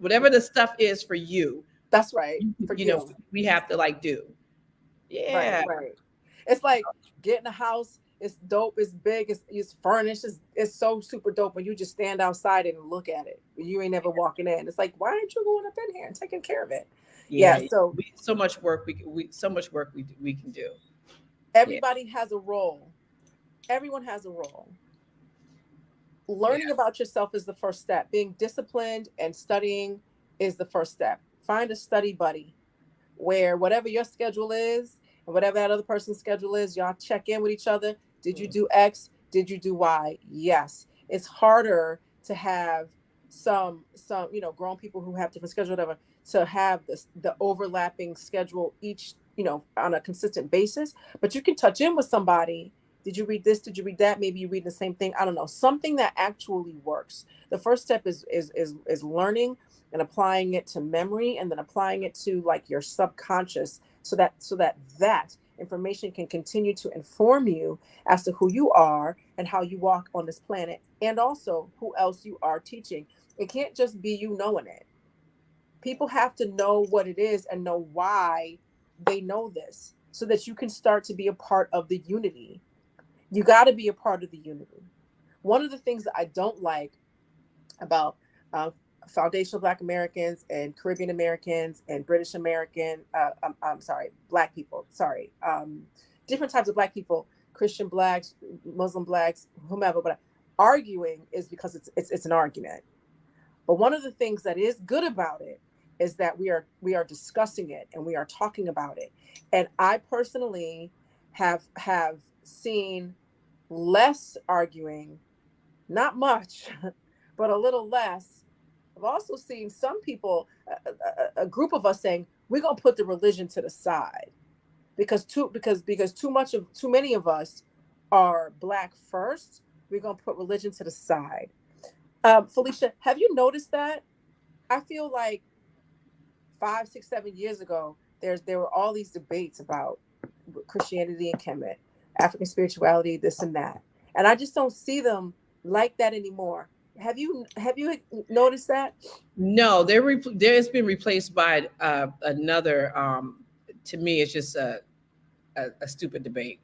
whatever the stuff is for you. That's right. For you. We have to like do. Yeah. Right. It's like getting a house. It's dope. It's big. It's furnished. It's so super dope. When you just stand outside and look at it, you ain't never walking in. It's like, why aren't you going up in here and taking care of it? Yeah. So so much work we can do. Everybody has a role. Everyone has a role. Learning about yourself is the first step. Being disciplined and studying is the first step. Find a study buddy where whatever your schedule is and whatever that other person's schedule is, y'all check in with each other. Did you do X? Did you do Y? Yes. It's harder to have some grown people who have different schedules, whatever, to have the overlapping schedule each, on a consistent basis. But you can touch in with somebody. Did you read this? Did you read that? Maybe you read the same thing. I don't know. Something that actually works. The first step is learning and applying it to memory, and then applying it to like your subconscious, so that information can continue to inform you as to who you are and how you walk on this planet, and also who else you are teaching. It can't just be you knowing it. People have to know what it is and know why they know this, so that you can start to be a part of the unity. You got to be a part of the unity. One of the things that I don't like about foundational Black Americans and Caribbean Americans and British American, Black people, different types of Black people, Christian Blacks, Muslim Blacks, whomever, but arguing is because it's an argument. But one of the things that is good about it is that we are discussing it and we are talking about it. And I personally have seen less arguing, not much, but a little less. I've also seen some people, a group of us saying, we're going to put the religion to the side because too many of us are Black first. We're going to put religion to the side. Felicia, have you noticed that? I feel like 5, 6, 7 years ago, there were all these debates about Christianity and Kemet, African spirituality, this and that, and I just don't see them like that anymore. Have you noticed that? No, there's been replaced by another. To me, it's just a stupid debate.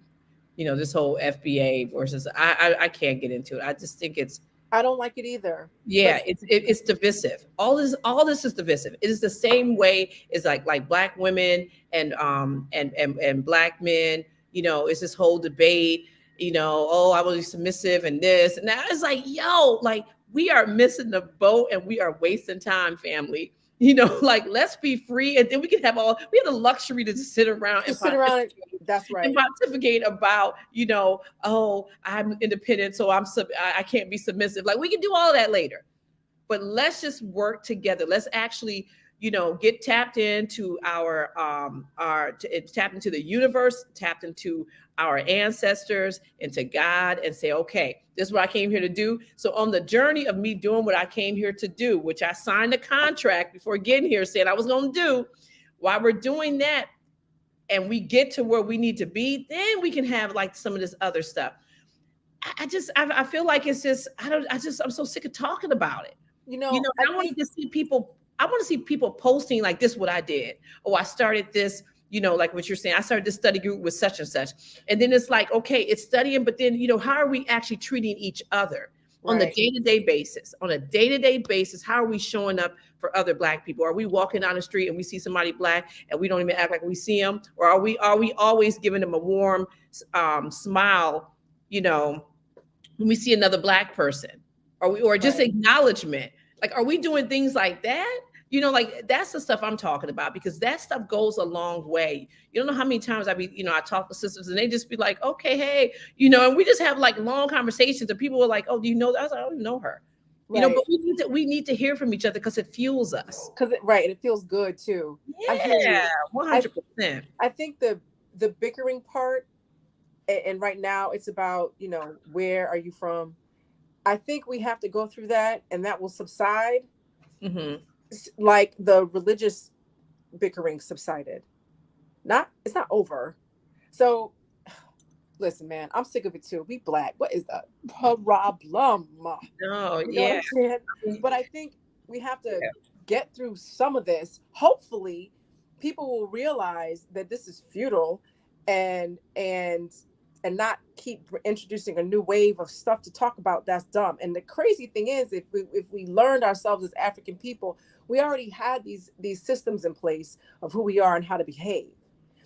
You know, this whole FBA versus I can't get into it. I just think it's. I don't like it either. Yeah, it's divisive. All this is divisive. It is the same way as like Black women and Black men. You know, it's this whole debate. You know, oh, I was submissive and this and that. It's like, yo, like we are missing the boat and we are wasting time, family. You know, like let's be free, and then we have the luxury to just sit around and that's right. And pontificate about, you know, oh, I'm independent, so I can't be submissive. Like we can do all that later, but let's just work together. Let's actually, you know, get tapped into tapped into the universe, tapped into our ancestors, into God, and say, okay, this is what I came here to do. So on the journey of me doing what I came here to do, which I signed a contract before getting here saying I was going to do, while we're doing that, and we get to where we need to be, then we can have like some of this other stuff. I feel like it's just, I'm so sick of talking about it. You know, I want to see people. I want to see people posting like, this is what I did. Oh, I started this, you know, like what you're saying. I started this study group with such and such. And then it's like, okay, it's studying, but then, you know, how are we actually treating each other on the day-to-day basis? On a day-to-day basis, how are we showing up for other Black people? Are we walking down the street and we see somebody Black and we don't even act like we see them? Or are we always giving them a warm smile, you know, when we see another Black person? Or just acknowledgement? Like, are we doing things like that? You know, like that's the stuff I'm talking about, because that stuff goes a long way. You don't know how many times I talk to sisters and they just be like, okay, hey, you know, and we just have like long conversations and people are like, oh, do you know that? I was like, I don't know her. Right. You know, but we need to hear from each other because it fuels us. It feels good too. Yeah, 100%. I think the bickering part, and right now it's about, you know, where are you from? I think we have to go through that, and that will subside. Mm-hmm. Like the religious bickering subsided. It's not over. So listen, man, I'm sick of it too. We Black. What is the problem? No, yeah. But I think we have to get through some of this. Hopefully, people will realize that this is futile and not keep introducing a new wave of stuff to talk about that's dumb. And the crazy thing is, if we learned ourselves as African people, we already had these systems in place of who we are and how to behave.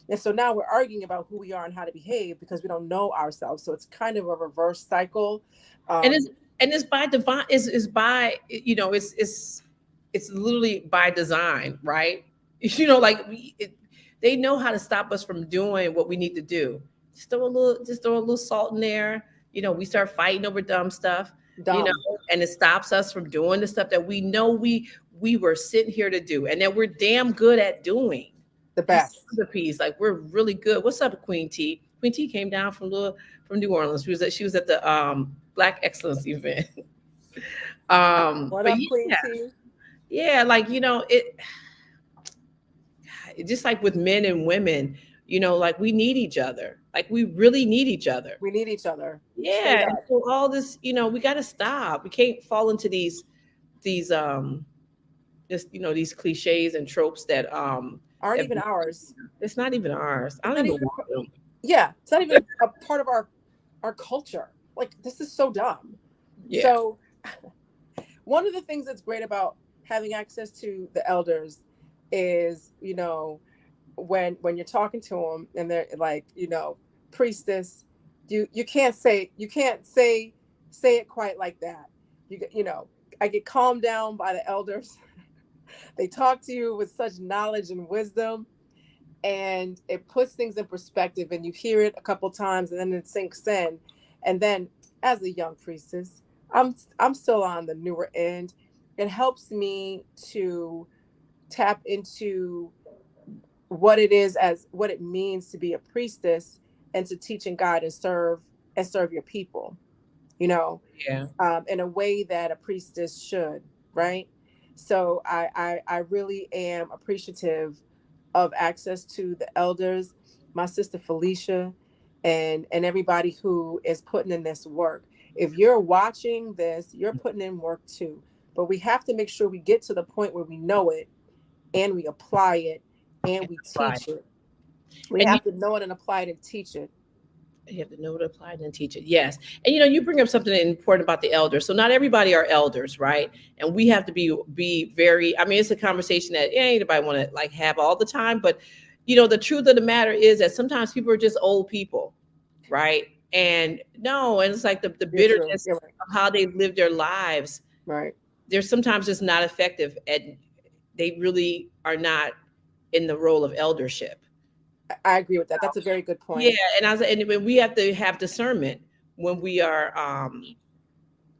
And so now we're arguing about who we are and how to behave because we don't know ourselves. So it's kind of a reverse cycle. And it's by divine, is by, you know, it's literally by design, right? You know, like they know how to stop us from doing what we need to do. Just throw a little salt in there. You know, we start fighting over dumb stuff, you know, and it stops us from doing the stuff that we know we were sitting here to do, and that we're damn good at doing. The best. The piece, like we're really good. What's up, Queen T? Queen T came down from New Orleans. She was at the Black Excellence event. What up, Queen T? Yeah, like, you know, it just like with men and women, you know, like we need each other. Like we really need each other. We need each other. Yeah. And so all this, you know, we got to stop. We can't fall into these just, you know, these cliches and tropes that aren't even ours. It's not even ours. I don't even want them. Yeah, it's not even a part of our culture. Like, this is so dumb. Yeah. So one of the things that's great about having access to the elders is, you know, when you're talking to them and they're like, you know, priestess, you can't say it quite like that. You know, I get calmed down by the elders. They talk to you with such knowledge and wisdom, and it puts things in perspective, and you hear it a couple times and then it sinks in. And then as a young priestess, I'm still on the newer end. It helps me to tap into what it is, as what it means to be a priestess, and to teach and guide and serve your people, you know, Yeah. in a way that a priestess should, right? So I really am appreciative of access to the elders, my sister Felicia, and everybody who is putting in this work. If you're watching this, you're putting in work too. But we have to make sure we get to the point where we know it and we apply it and we Apply. teach it. We And have to know it and apply it and teach it. you have to know to apply it and teach it. Yes. And you bring up something important about the elders. So not everybody are elders, right? And we have to be very, I mean, it's a conversation that anybody want to like have all the time. But the truth of the matter is that sometimes people are just old people, right? And it's like the bitterness You're right. of how they've lived their lives. Right. They're sometimes just not effective, and they really are not in the role of eldership. I agree with that. That's a very good point. Yeah, and when we have to have discernment when we are,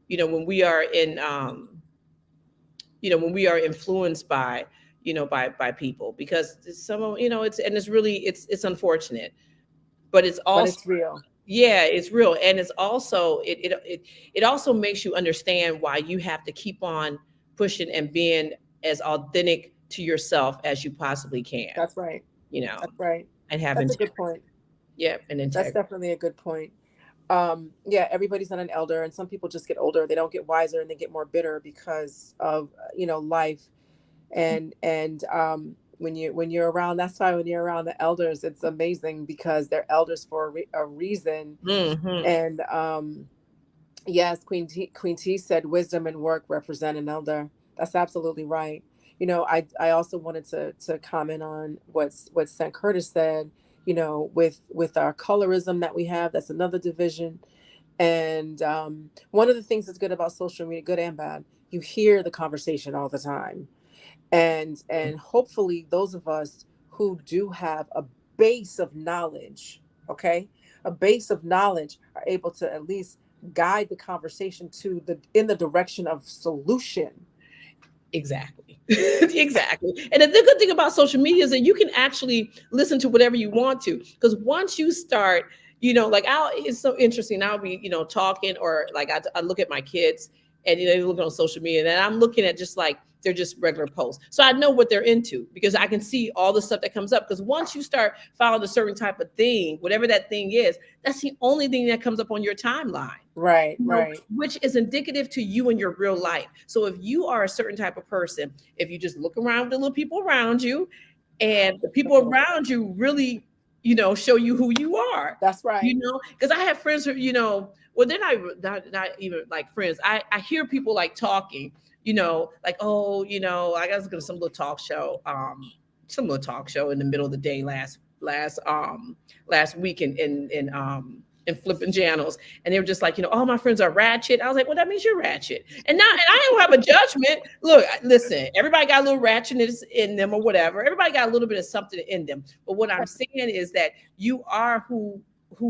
when we are in, when we are influenced by, by people, because some of, it's really, it's unfortunate, but it's also, but it's real. Yeah, it's real, and it's also it also makes you understand why you have to keep on pushing and being as authentic to yourself as you possibly can. That's right. That's right. And have That's integrity. a good point. Yeah, and integrity. That's definitely a good point. Yeah, everybody's not an elder, and some people just get older. They don't get wiser, and they get more bitter because of life. And when you're around, that's why when you're around the elders, it's amazing because they're elders for a reason. Mm-hmm. And yes, Queen T said wisdom and work represent an elder. That's absolutely right. I also wanted to comment on what St. Curtis said. With our colorism that we have, that's another division. And one of the things that's good about social media, good and bad, you hear the conversation all the time. And hopefully those of us who do have a base of knowledge, okay, a base of knowledge, are able to at least guide the conversation in the direction of solution. Exactly. Exactly. And the good thing about social media is that you can actually listen to whatever you want to, because once you start, it's so interesting. I'll be, talking, or like I look at my kids, and they look on social media, and I'm looking at just like they're just regular posts. So I know what they're into because I can see all the stuff that comes up. Because once you start following a certain type of thing, whatever that thing is, that's the only thing that comes up on your timeline. Right, right. Which is indicative to you in your real life. So if you are a certain type of person, if you just look around with the little people around you, and the people around you really, show you who you are. That's right. Because I have friends who, well, they're not even like friends. I hear people like talking, like, oh, I got to go to some little talk show in the middle of the day last week in flipping channels, and they were just like, all my friends are ratchet. I was like, well, that means you're ratchet. And I don't have a judgment. Look, listen, everybody got a little ratchetness in them or whatever. Everybody got a little bit of something in them. But what I'm saying is that you are who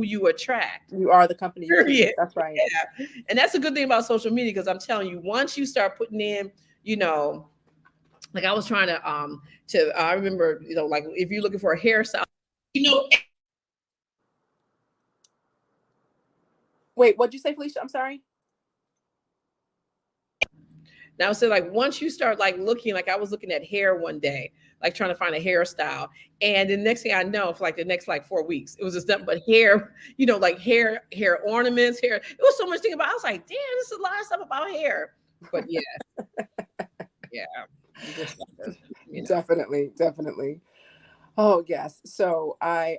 you attract. You are the company you keep. That's right. Yeah. And that's a good thing about social media, because I'm telling you, once you start putting in, like I was trying to I remember, like if you're looking for a hairstyle, Wait, what'd you say, Felicia? I'm sorry. Now, so like once you start like looking, like I was looking at hair one day, like trying to find a hairstyle, and the next thing I know, for like the next like 4 weeks, it was just nothing but hair, like hair ornaments, hair. It was so much thing about. I was like, damn, this is a lot of stuff about hair. But yeah, yeah, Definitely. Oh yes. So I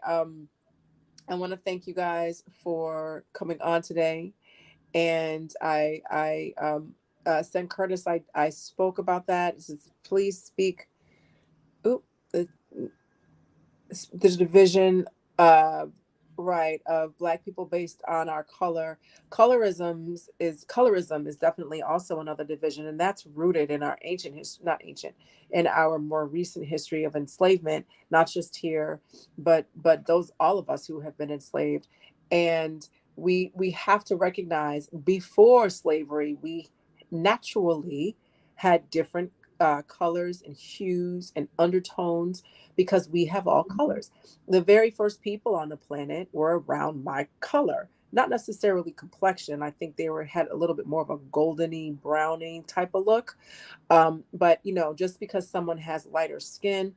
want to thank you guys for coming on today, and St. Curtis, I spoke about that. It says, please speak. There's a division, right, of Black people based on our color. Colorism is definitely also another division, and that's rooted in our in our more recent history of enslavement, not just here, but those all of us who have been enslaved. And we have to recognize before slavery, we naturally had different colors and hues and undertones because we have all colors. The very first people on the planet were around my color, not necessarily complexion. I think they had a little bit more of a goldeny, browning type of look. But just because someone has lighter skin,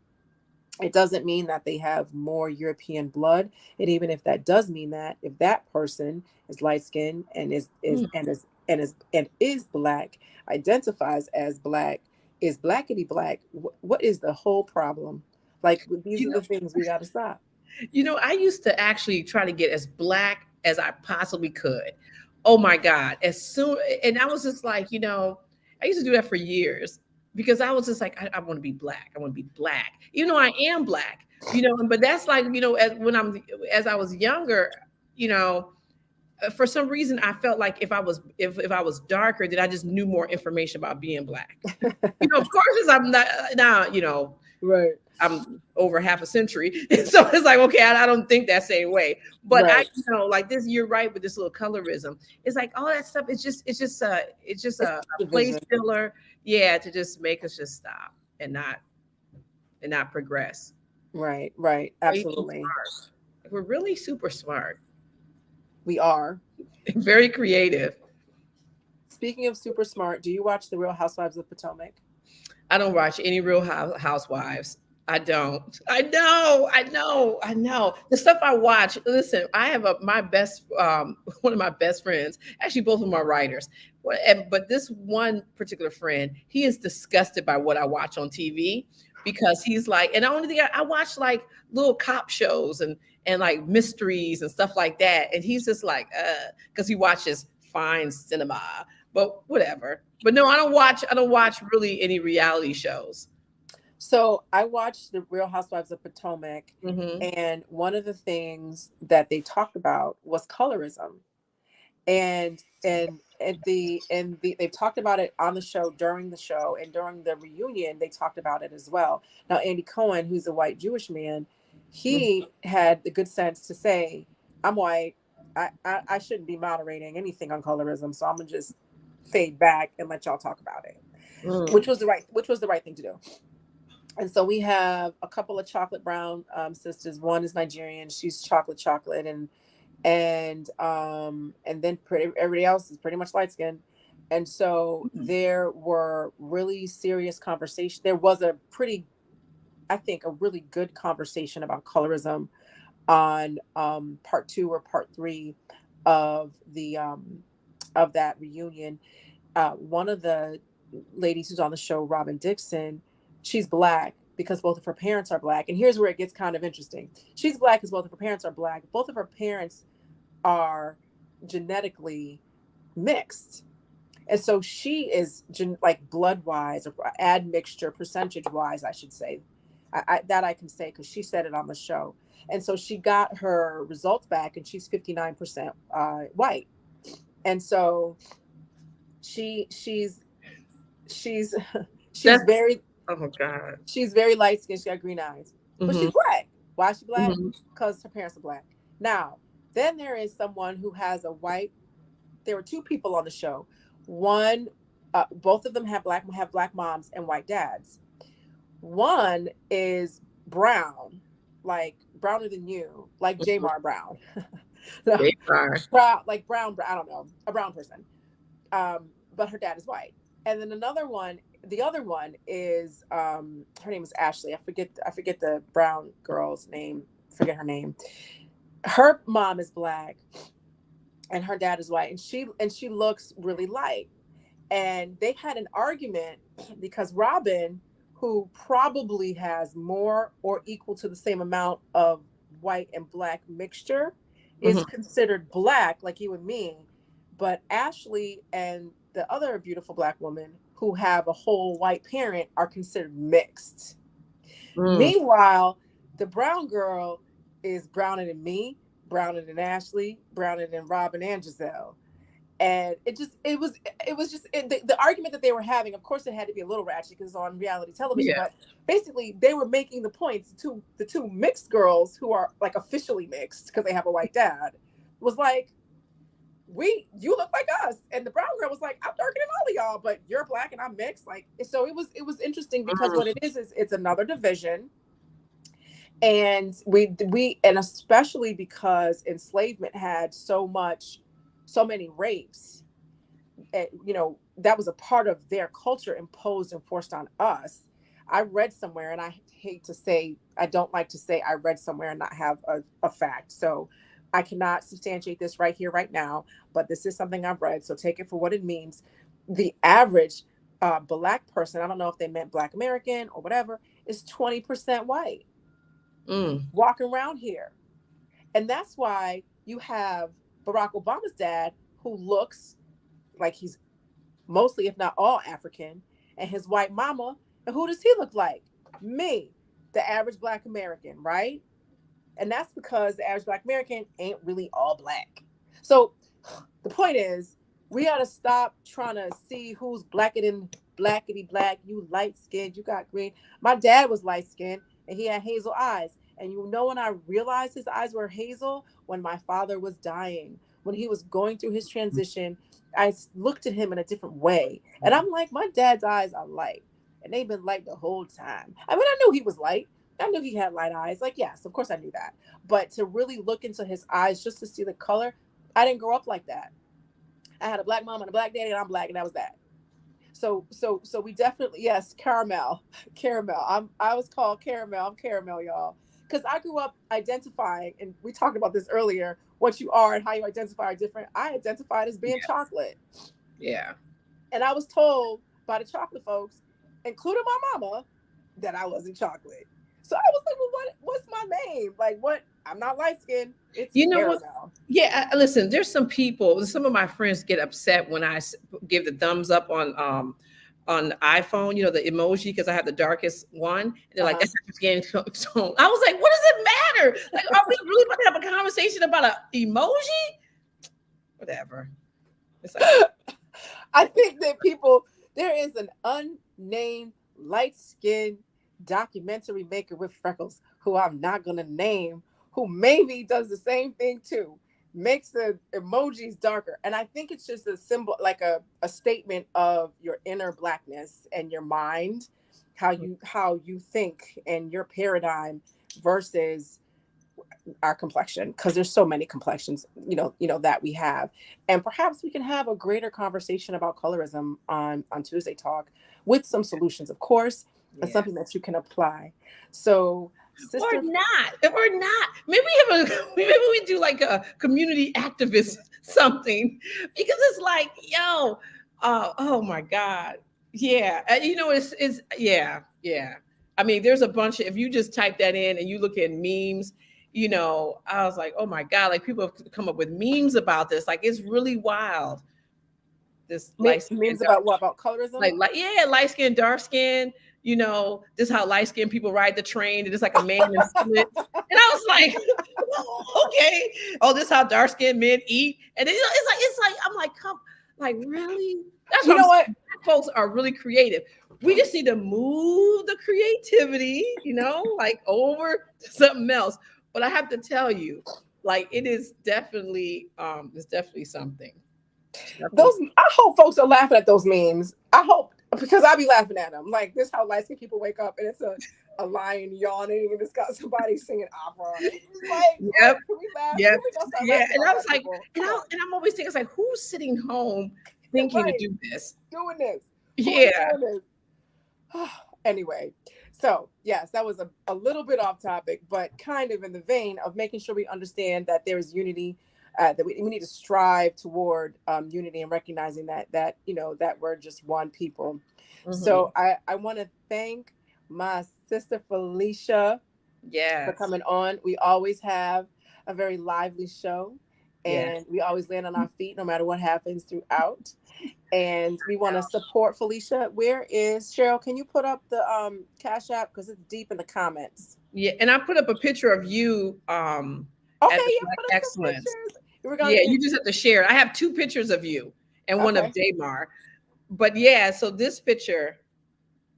it doesn't mean that they have more European blood. And even if that does mean that, if that person is light skinned and is black, identifies as black, is blackety black, what is the whole problem? Like, these are the things we got to stop. I used to actually try to get as black as I possibly could. Oh my God. And I was just like, I used to do that for years because I was just like, I want to be black. I want to be black, even though I am black, but that's like, as I was younger, for some reason I felt like if I was darker, then I just knew more information about being black. Of course, as I'm not now, right. I'm over half a century. So it's like, okay, I don't think that same way. But right. like this, you're right with this little colorism. It's like all that stuff. It's just a place filler. Yeah. To just make us just stop and not progress. Right. Absolutely. We're really super smart. We are. Very creative. Speaking of super smart, do you watch The Real Housewives of Potomac? I don't watch any Real Housewives. I don't. I know. The stuff I watch. Listen, I have my best, one of my best friends. Actually, both of them are writers. But this one particular friend, he is disgusted by what I watch on TV because he's like, and the only thing I watch like little cop shows and like mysteries and stuff like that. And he's just like, because he watches fine cinema, but whatever. But no, I don't watch really any reality shows. So I watched The Real Housewives of Potomac, and one of the things that they talked about was colorism, and they've talked about it on the show, during the show, and during the reunion they talked about it as well. Now Andy Cohen, who's a white Jewish man, he had the good sense to say, "I'm white. I shouldn't be moderating anything on colorism, so I'm gonna just fade back and let y'all talk about it," which was the right thing to do. And so we have a couple of chocolate brown sisters. One is Nigerian; she's chocolate, and then everybody else is pretty much light skinned. And so there were really serious conversations. There was a really good conversation about colorism on part 2 or part 3 of the of that reunion. One of the ladies who's on the show, Robin Dixon, she's black because both of her parents are black. And here's where it gets kind of interesting. She's black because both of her parents are black. Both of her parents are genetically mixed. And so she is like blood wise, or admixture percentage wise, I should say. I can say because she said it on the show. And so she got her results back and she's 59% white. And so she's very, oh God, she's very light skinned. She got green eyes, but she's black. Why is she black? Because her parents are black. Now, then there is someone who has a white. There were 2 people on the show. One, both of them have black moms and white dads. One is brown, like browner than you, like Jamar Brown. Like brown, I don't know, a brown person. But her dad is white. And then the other one is her name is Ashley. I forget the brown girl's name. Forget her name. Her mom is black and her dad is white, and she looks really light. And they had an argument because Robin, who probably has more or equal to the same amount of white and black mixture, is considered black, like you and me. But Ashley and the other beautiful black woman who have a whole white parent are considered mixed. Meanwhile, the brown girl is browner than me, browner than Ashley, browner than Robin and Giselle. And it was the argument that they were having. Of course, it had to be a little ratchet because it's on reality television. Yeah. But basically, they were making the points to the 2 mixed girls who are like officially mixed because they have a white dad. Was like, you look like us. And the brown girl was like, I'm darker than all of y'all, but you're black and I'm mixed. Like, so it was interesting because what it is it's another division. And and especially because enslavement had so many rapes, that was a part of their culture imposed and forced on us. I read somewhere, and I don't like to say I read somewhere and not have a fact. So I cannot substantiate this right here, right now, but this is something I've read. So take it for what it means. The average Black person, I don't know if they meant Black American or whatever, is 20% white walking around here. And that's why you have Barack Obama's dad, who looks like he's mostly, if not all, African, and his white mama. And who does he look like? Me, the average Black American, right? And that's because the average Black American ain't really all Black. So the point is, we got to stop trying to see who's blacker than blackity black. You light skinned, you got green. My dad was light skinned and he had hazel eyes. And when I realized his eyes were hazel, when my father was dying, when he was going through his transition, I looked at him in a different way. And I'm like, my dad's eyes are light. And they've been light the whole time. I mean, I knew he was light. I knew he had light eyes. Like, yes, of course I knew that. But to really look into his eyes just to see the color, I didn't grow up like that. I had a Black mom and a Black daddy, and I'm Black, and that was that. So we definitely, yes, caramel. I was called caramel. I'm caramel, y'all. Because I grew up identifying, and we talked about this earlier, what you are and how you identify are different. I identified as being chocolate. Yeah. And I was told by the chocolate folks, including my mama, that I wasn't chocolate. So I was like, well, what's my name? Like, what? I'm not light skinned. It's caramel. What? Yeah, listen, there's some some of my friends get upset when I give the thumbs up on the iPhone, the emoji, because I have the darkest one. And they're like, that's not skin tone. I was like, what does it matter? Like, are we really about to have a conversation about an emoji? Whatever. It's like, I think that there is an unnamed light-skinned documentary maker with freckles who I'm not going to name, who maybe does the same thing too, makes the emojis darker. And I think it's just a symbol, like a statement of your inner Blackness and your mind, how you think and your paradigm versus our complexion, because there's so many complexions, that we have. And perhaps we can have a greater conversation about colorism on Tuesday Talk with some solutions, of course, and something that you can apply. So or not. Maybe we do like a community activist something, because it's like, oh my God. Yeah. It's yeah. I mean, there's a bunch of, if you just type that in and you look at memes, I was like, oh my God, like people have come up with memes about this. Like, it's really wild. This memes about what? About colorism? Light skin, dark skin. This is how light skinned people ride the train, and it's like a man in splits. And I was like, okay. Oh, this is how dark skinned men eat. And it's like I'm like, come, like, really? That's what folks are really creative. We just need to move the creativity, like over to something else. But I have to tell you, like, it is definitely it's definitely something. I hope folks are laughing at those memes. I hope, because I be laughing at them. Like, this how light-skinned people wake up, and it's a lion yawning, and it's got somebody singing opera. Like, yep. Can we laugh? Yep. Yeah. And I was like, and I'm always thinking, it's like, who's sitting home thinking to do this? Doing this. Yeah. Doing this? Anyway, so yes, that was a little bit off topic, but kind of in the vein of making sure we understand that there is unity. That we need to strive toward unity and recognizing that we're just one people. Mm-hmm. So I want to thank my sister Felicia for coming on. We always have a very lively show, and we always land on our feet no matter what happens throughout. And we want to support Felicia. Where is Cheryl? Can you put up the Cash App, because it's deep in the comments? Yeah, and I put up a picture of you. Okay, excellent. You just have to share. I have 2 pictures of you and one of Damar. But so this picture,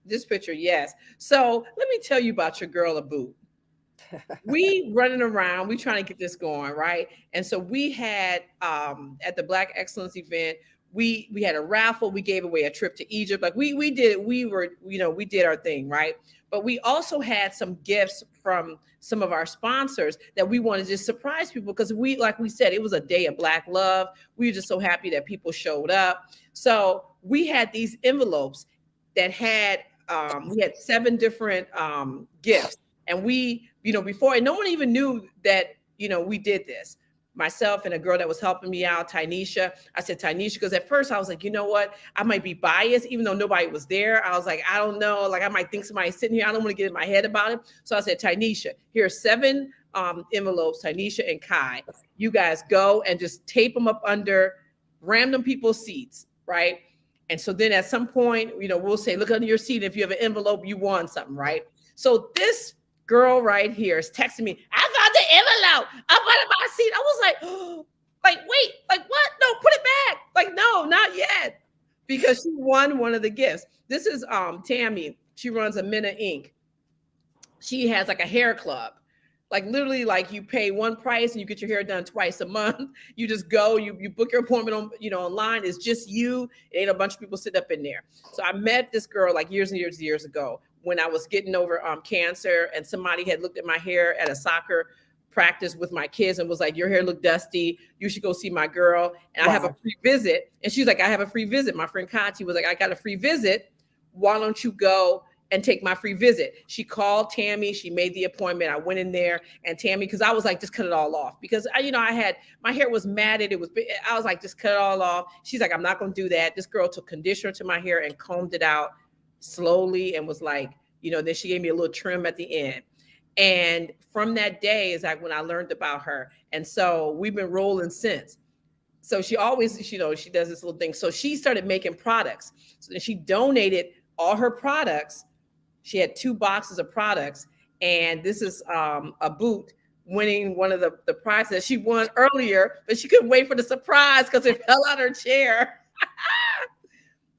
yes. So let me tell you about your girl Abut. we running around, we trying to get this going, right? And so we had at the Black Excellence event, we had a raffle, we gave away a trip to Egypt. Like we did, we were, we did our thing, right? But we also had some gifts from some of our sponsors that we wanted to just surprise people, because we, like we said, it was a day of Black love. We were just so happy that people showed up. So we had these envelopes that had we had 7 different gifts. And we, before, and no one even knew that, we did this. Myself and a girl that was helping me out, Tynesha. I said, Tynesha, because at first I was like, you know what? I might be biased, even though nobody was there. I was like, I don't know. Like, I might think somebody's sitting here. I don't want to get in my head about it. So I said, Tynesha, here are 7 envelopes, Tynesha and Kai. You guys go and just tape them up under random people's seats, right? And so then at some point, we'll say, look under your seat. If you have an envelope, you won something, right? So this girl right here is texting me, I found the envelope up under my seat. I was like, oh, wait, what? No, put it back. Like, no, not yet. Because she won one of the gifts. This is Tammy. She runs Amena Inc. She has like a hair club. Like literally, like you pay one price and you get your hair done twice a month. You just go, you book your appointment on, online. It's just you. It ain't a bunch of people sit up in there. So I met this girl like years and years ago when I was getting over cancer, and somebody had looked at my hair at a soccer practice with my kids and was like, your hair look dusty. You should go see my girl. And wow. I have a free visit. And she's like, I have a free visit. My friend Conti was like, I got a free visit. Why don't you go and take my free visit? She called Tammy. She made the appointment. I went in there, and Tammy, because I was like, just cut it all off, because I had, my hair was matted. I was like, just cut it all off. She's like, I'm not going to do that. This girl took conditioner to my hair and combed it out slowly and was like, then she gave me a little trim at the end. And from that day is like when I learned about her. And so we've been rolling since. So she always, she does this little thing. So she started making products. So then she donated all her products. She had 2 boxes of products. And this is Abut winning one of the prizes that she won earlier, but she couldn't wait for the surprise because it fell out her chair.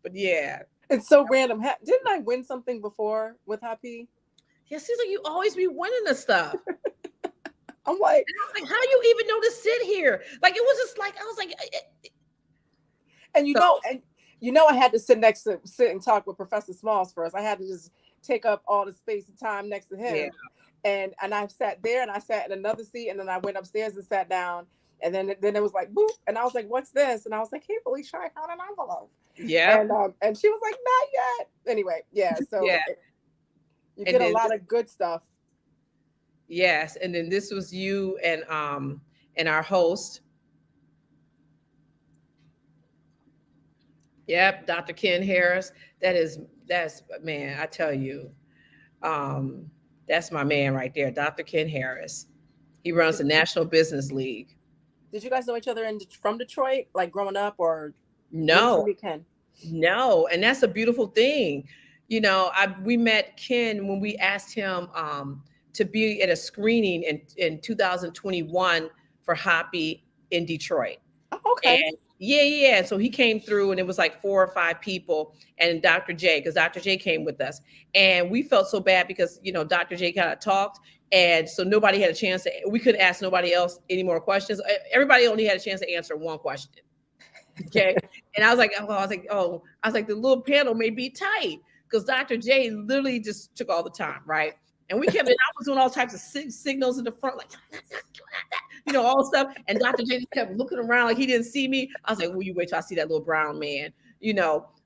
But yeah. It's so random. Didn't I win something before with HAPI? Yeah, it seems like you always be winning the stuff. I'm like, how do you even know to sit here? Like, it was just like, I was like, and I had to sit and talk with Professor Smalls first. I had to just take up all the space and time next to him. Yeah. And I sat there, and I sat in another seat, and then I went upstairs and sat down. And then it was like, boop. And I was like, what's this? And I was like, hey, Felicia, I found an envelope. Yeah. And she was like, not yet. Anyway, yeah. So yeah. You get a lot of good stuff. Yes. And then this was you and our host. Yep, Dr. Ken Harris. That's man, I tell you, that's my man right there, Dr. Ken Harris. He runs the National Business League. Did you guys know each other from Detroit, like growing up, or no? No, and that's a beautiful thing. We met Ken when we asked him to be at a screening in 2021 for HAPI in Detroit. Oh, okay. And yeah. So he came through, and it was like 4 or 5 people, and Dr. J, because Dr. J came with us, and we felt so bad because Dr. J kind of talked. And so nobody had a chance we couldn't ask nobody else any more questions. Everybody only had a chance to answer one question. Okay. And I was like, the little panel may be tight, because Dr. J literally just took all the time. Right. And we kept, and I was doing all types of signals in the front, like, all stuff. And Dr. J just kept looking around like he didn't see me. I was like, well, you wait till I see that little brown man,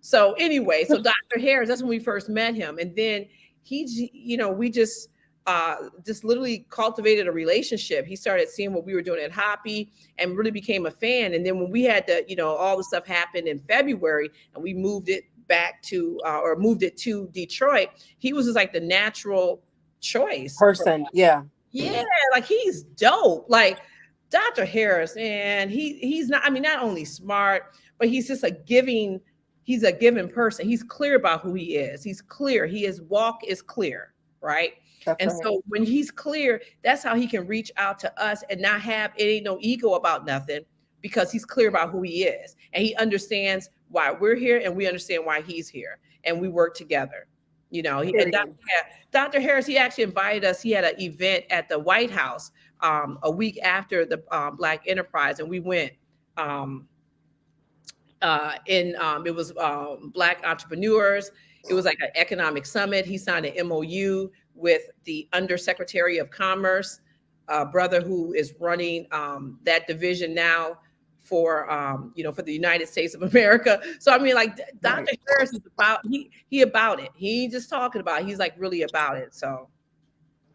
So anyway, so Dr. Harris, that's when we first met him. And then we just literally cultivated a relationship. He started seeing what we were doing at HAPI and really became a fan. And then when we had to, all the stuff happened in February, and we moved it back to, moved it to Detroit, he was just like the natural choice person. Yeah. Yeah. Like, he's dope. Like, Dr. Harris, man, he's not, not only smart, but he's just he's a giving person. He's clear about who he is. He's clear. His walk is clear. Right. That's right. So when he's clear, that's how he can reach out to us and not have, it ain't no ego about nothing, because he's clear about who he is, and he understands why we're here, and we understand why he's here, and we work together. You know, Period. Dr. Harris, he actually invited us. He had an event at the White House a week after the Black Enterprise, and we went. It was Black entrepreneurs. It was like an economic summit. He signed an MOU with the Undersecretary of Commerce, a brother who is running that division now for for the United States of America. So I mean, like Dr. Right. Harris is about he about it. He ain't just talking about it. He's like really about it. So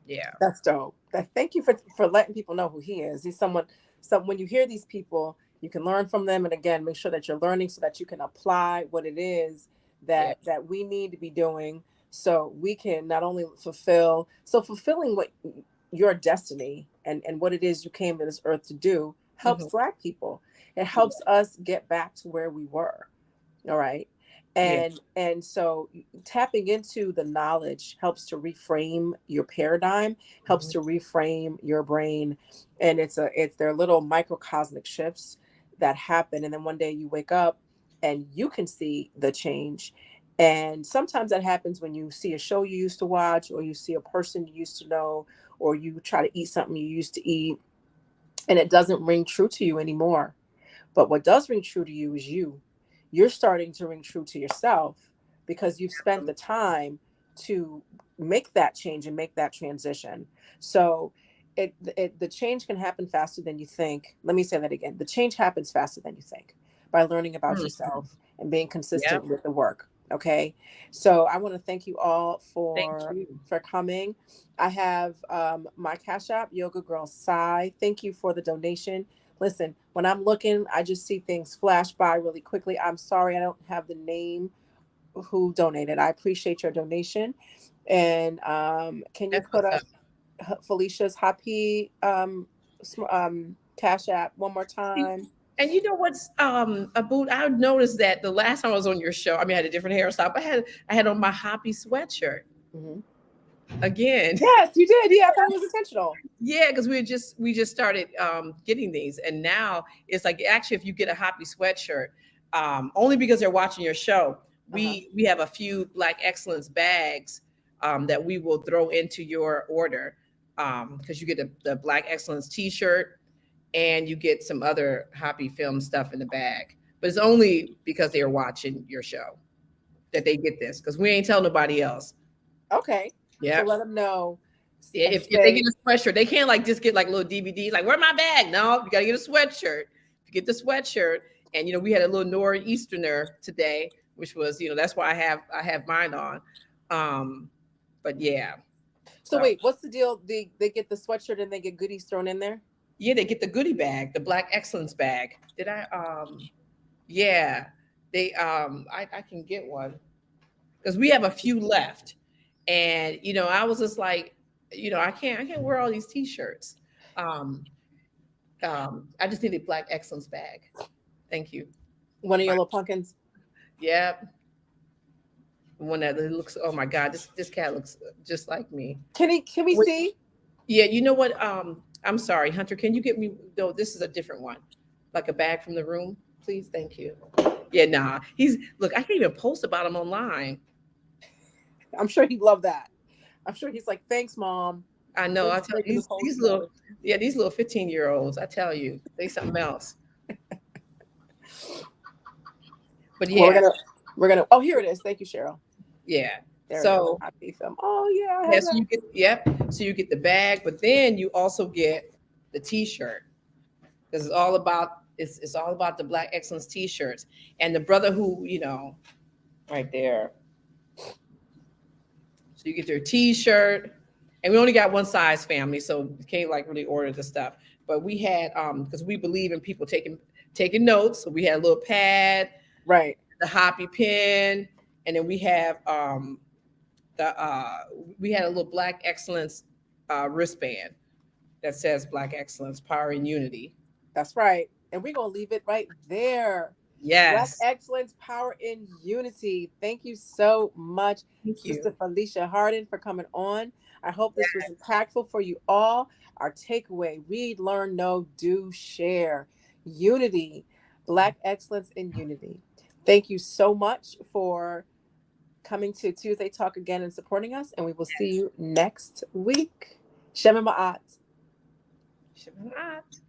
yeah, That's dope. Thank you for letting people know who he is. He's someone. So when you hear these people, you can learn from them, and again, make sure that you're learning so that you can apply what it is that we need to be doing, so we can not only fulfilling what your destiny and what it is you came to this earth to do helps Black people. It helps us get back to where we were. All right. And so tapping into the knowledge helps to reframe your paradigm, helps to reframe your brain. And it's their little microcosmic shifts that happen. And then one day you wake up and you can see the change. And sometimes that happens when you see a show you used to watch, or you see a person you used to know, or you try to eat something you used to eat, and it doesn't ring true to you anymore. But what does ring true to you is you. You're starting to ring true to yourself because you've spent the time to make that change and make that transition. So the change can happen faster than you think. Let me say that again. The change happens faster than you think by learning about yourself and being consistent with the work. Okay. So I want to thank you all for coming. I have my Cash App, Yoga Girl Sai. Thank you for the donation. Listen, when I'm looking, I just see things flash by really quickly. I'm sorry I don't have the name who donated. I appreciate your donation. And can you put up Felicia's HAPI Cash App one more time? And you know what's Abut? I noticed that the last time I was on your show, I mean, I had a different hairstyle, but I had on my HAPI sweatshirt. Again. Yes, you did. Yeah, I thought it was intentional. Yeah, because we just started getting these, and now it's like, actually, if you get a HAPI sweatshirt, only because they're watching your show, we have a few Black Excellence bags that we will throw into your order, because you get the Black Excellence T-shirt, and you get some other HAPI film stuff in the bag. But it's only because they are watching your show that they get this, because we ain't telling nobody else. Okay. Yeah. So let them know. Yeah, if they get a sweatshirt, they can't like just get like little DVDs, like, where's my bag? No, you gotta get a sweatshirt. You get the sweatshirt. And we had a little nor'easterner today, which was, that's why I have mine on. But yeah. So wait, what's the deal? They get the sweatshirt and they get goodies thrown in there? Yeah, they get the goodie bag, the Black Excellence bag. Did I yeah. They I can get one. Because we have a few left. And I was just like, I can't wear all these T-shirts. I just need a Black Excellence bag. Thank you. One of your little pumpkins. Yep. One that looks. Oh my God, this cat looks just like me. Can we see? Yeah. You know what? I'm sorry, Hunter. Can you get me? No, this is a different one. Like a bag from the room, please. Thank you. Yeah. Nah. Look. I can't even post about him online. I'm sure he'd love that. I'm sure he's like, thanks, Mom. I know. I tell you, these little 15-year-olds, I tell you, they something else. But yeah. Well, we're gonna oh, here it is. Thank you, Cheryl. Yeah. There so film. Oh yeah. So you get so you get the bag, but then you also get the T-shirt. Because it's all about the Black Excellence T-shirts. And the brother who, right there. So you get your T-shirt, and we only got one size, family, so you can't like really order the stuff. But we had because we believe in people taking notes, so we had a little pad, right? The HAPI pen, and then we have we had a little Black Excellence wristband that says Black Excellence, Power and Unity. That's right, and we're gonna leave it right there. Yes. Black Excellence, Power in Unity. Thank you so much, Sister Felicia Harden, for coming on. I hope this was impactful for you all. Our takeaway: read, learn, know, do, share. Unity, Black Excellence in Unity. Thank you so much for coming to Tuesday Talk again and supporting us. And we will see you next week. Shema Ma'at. Shema Ma'at.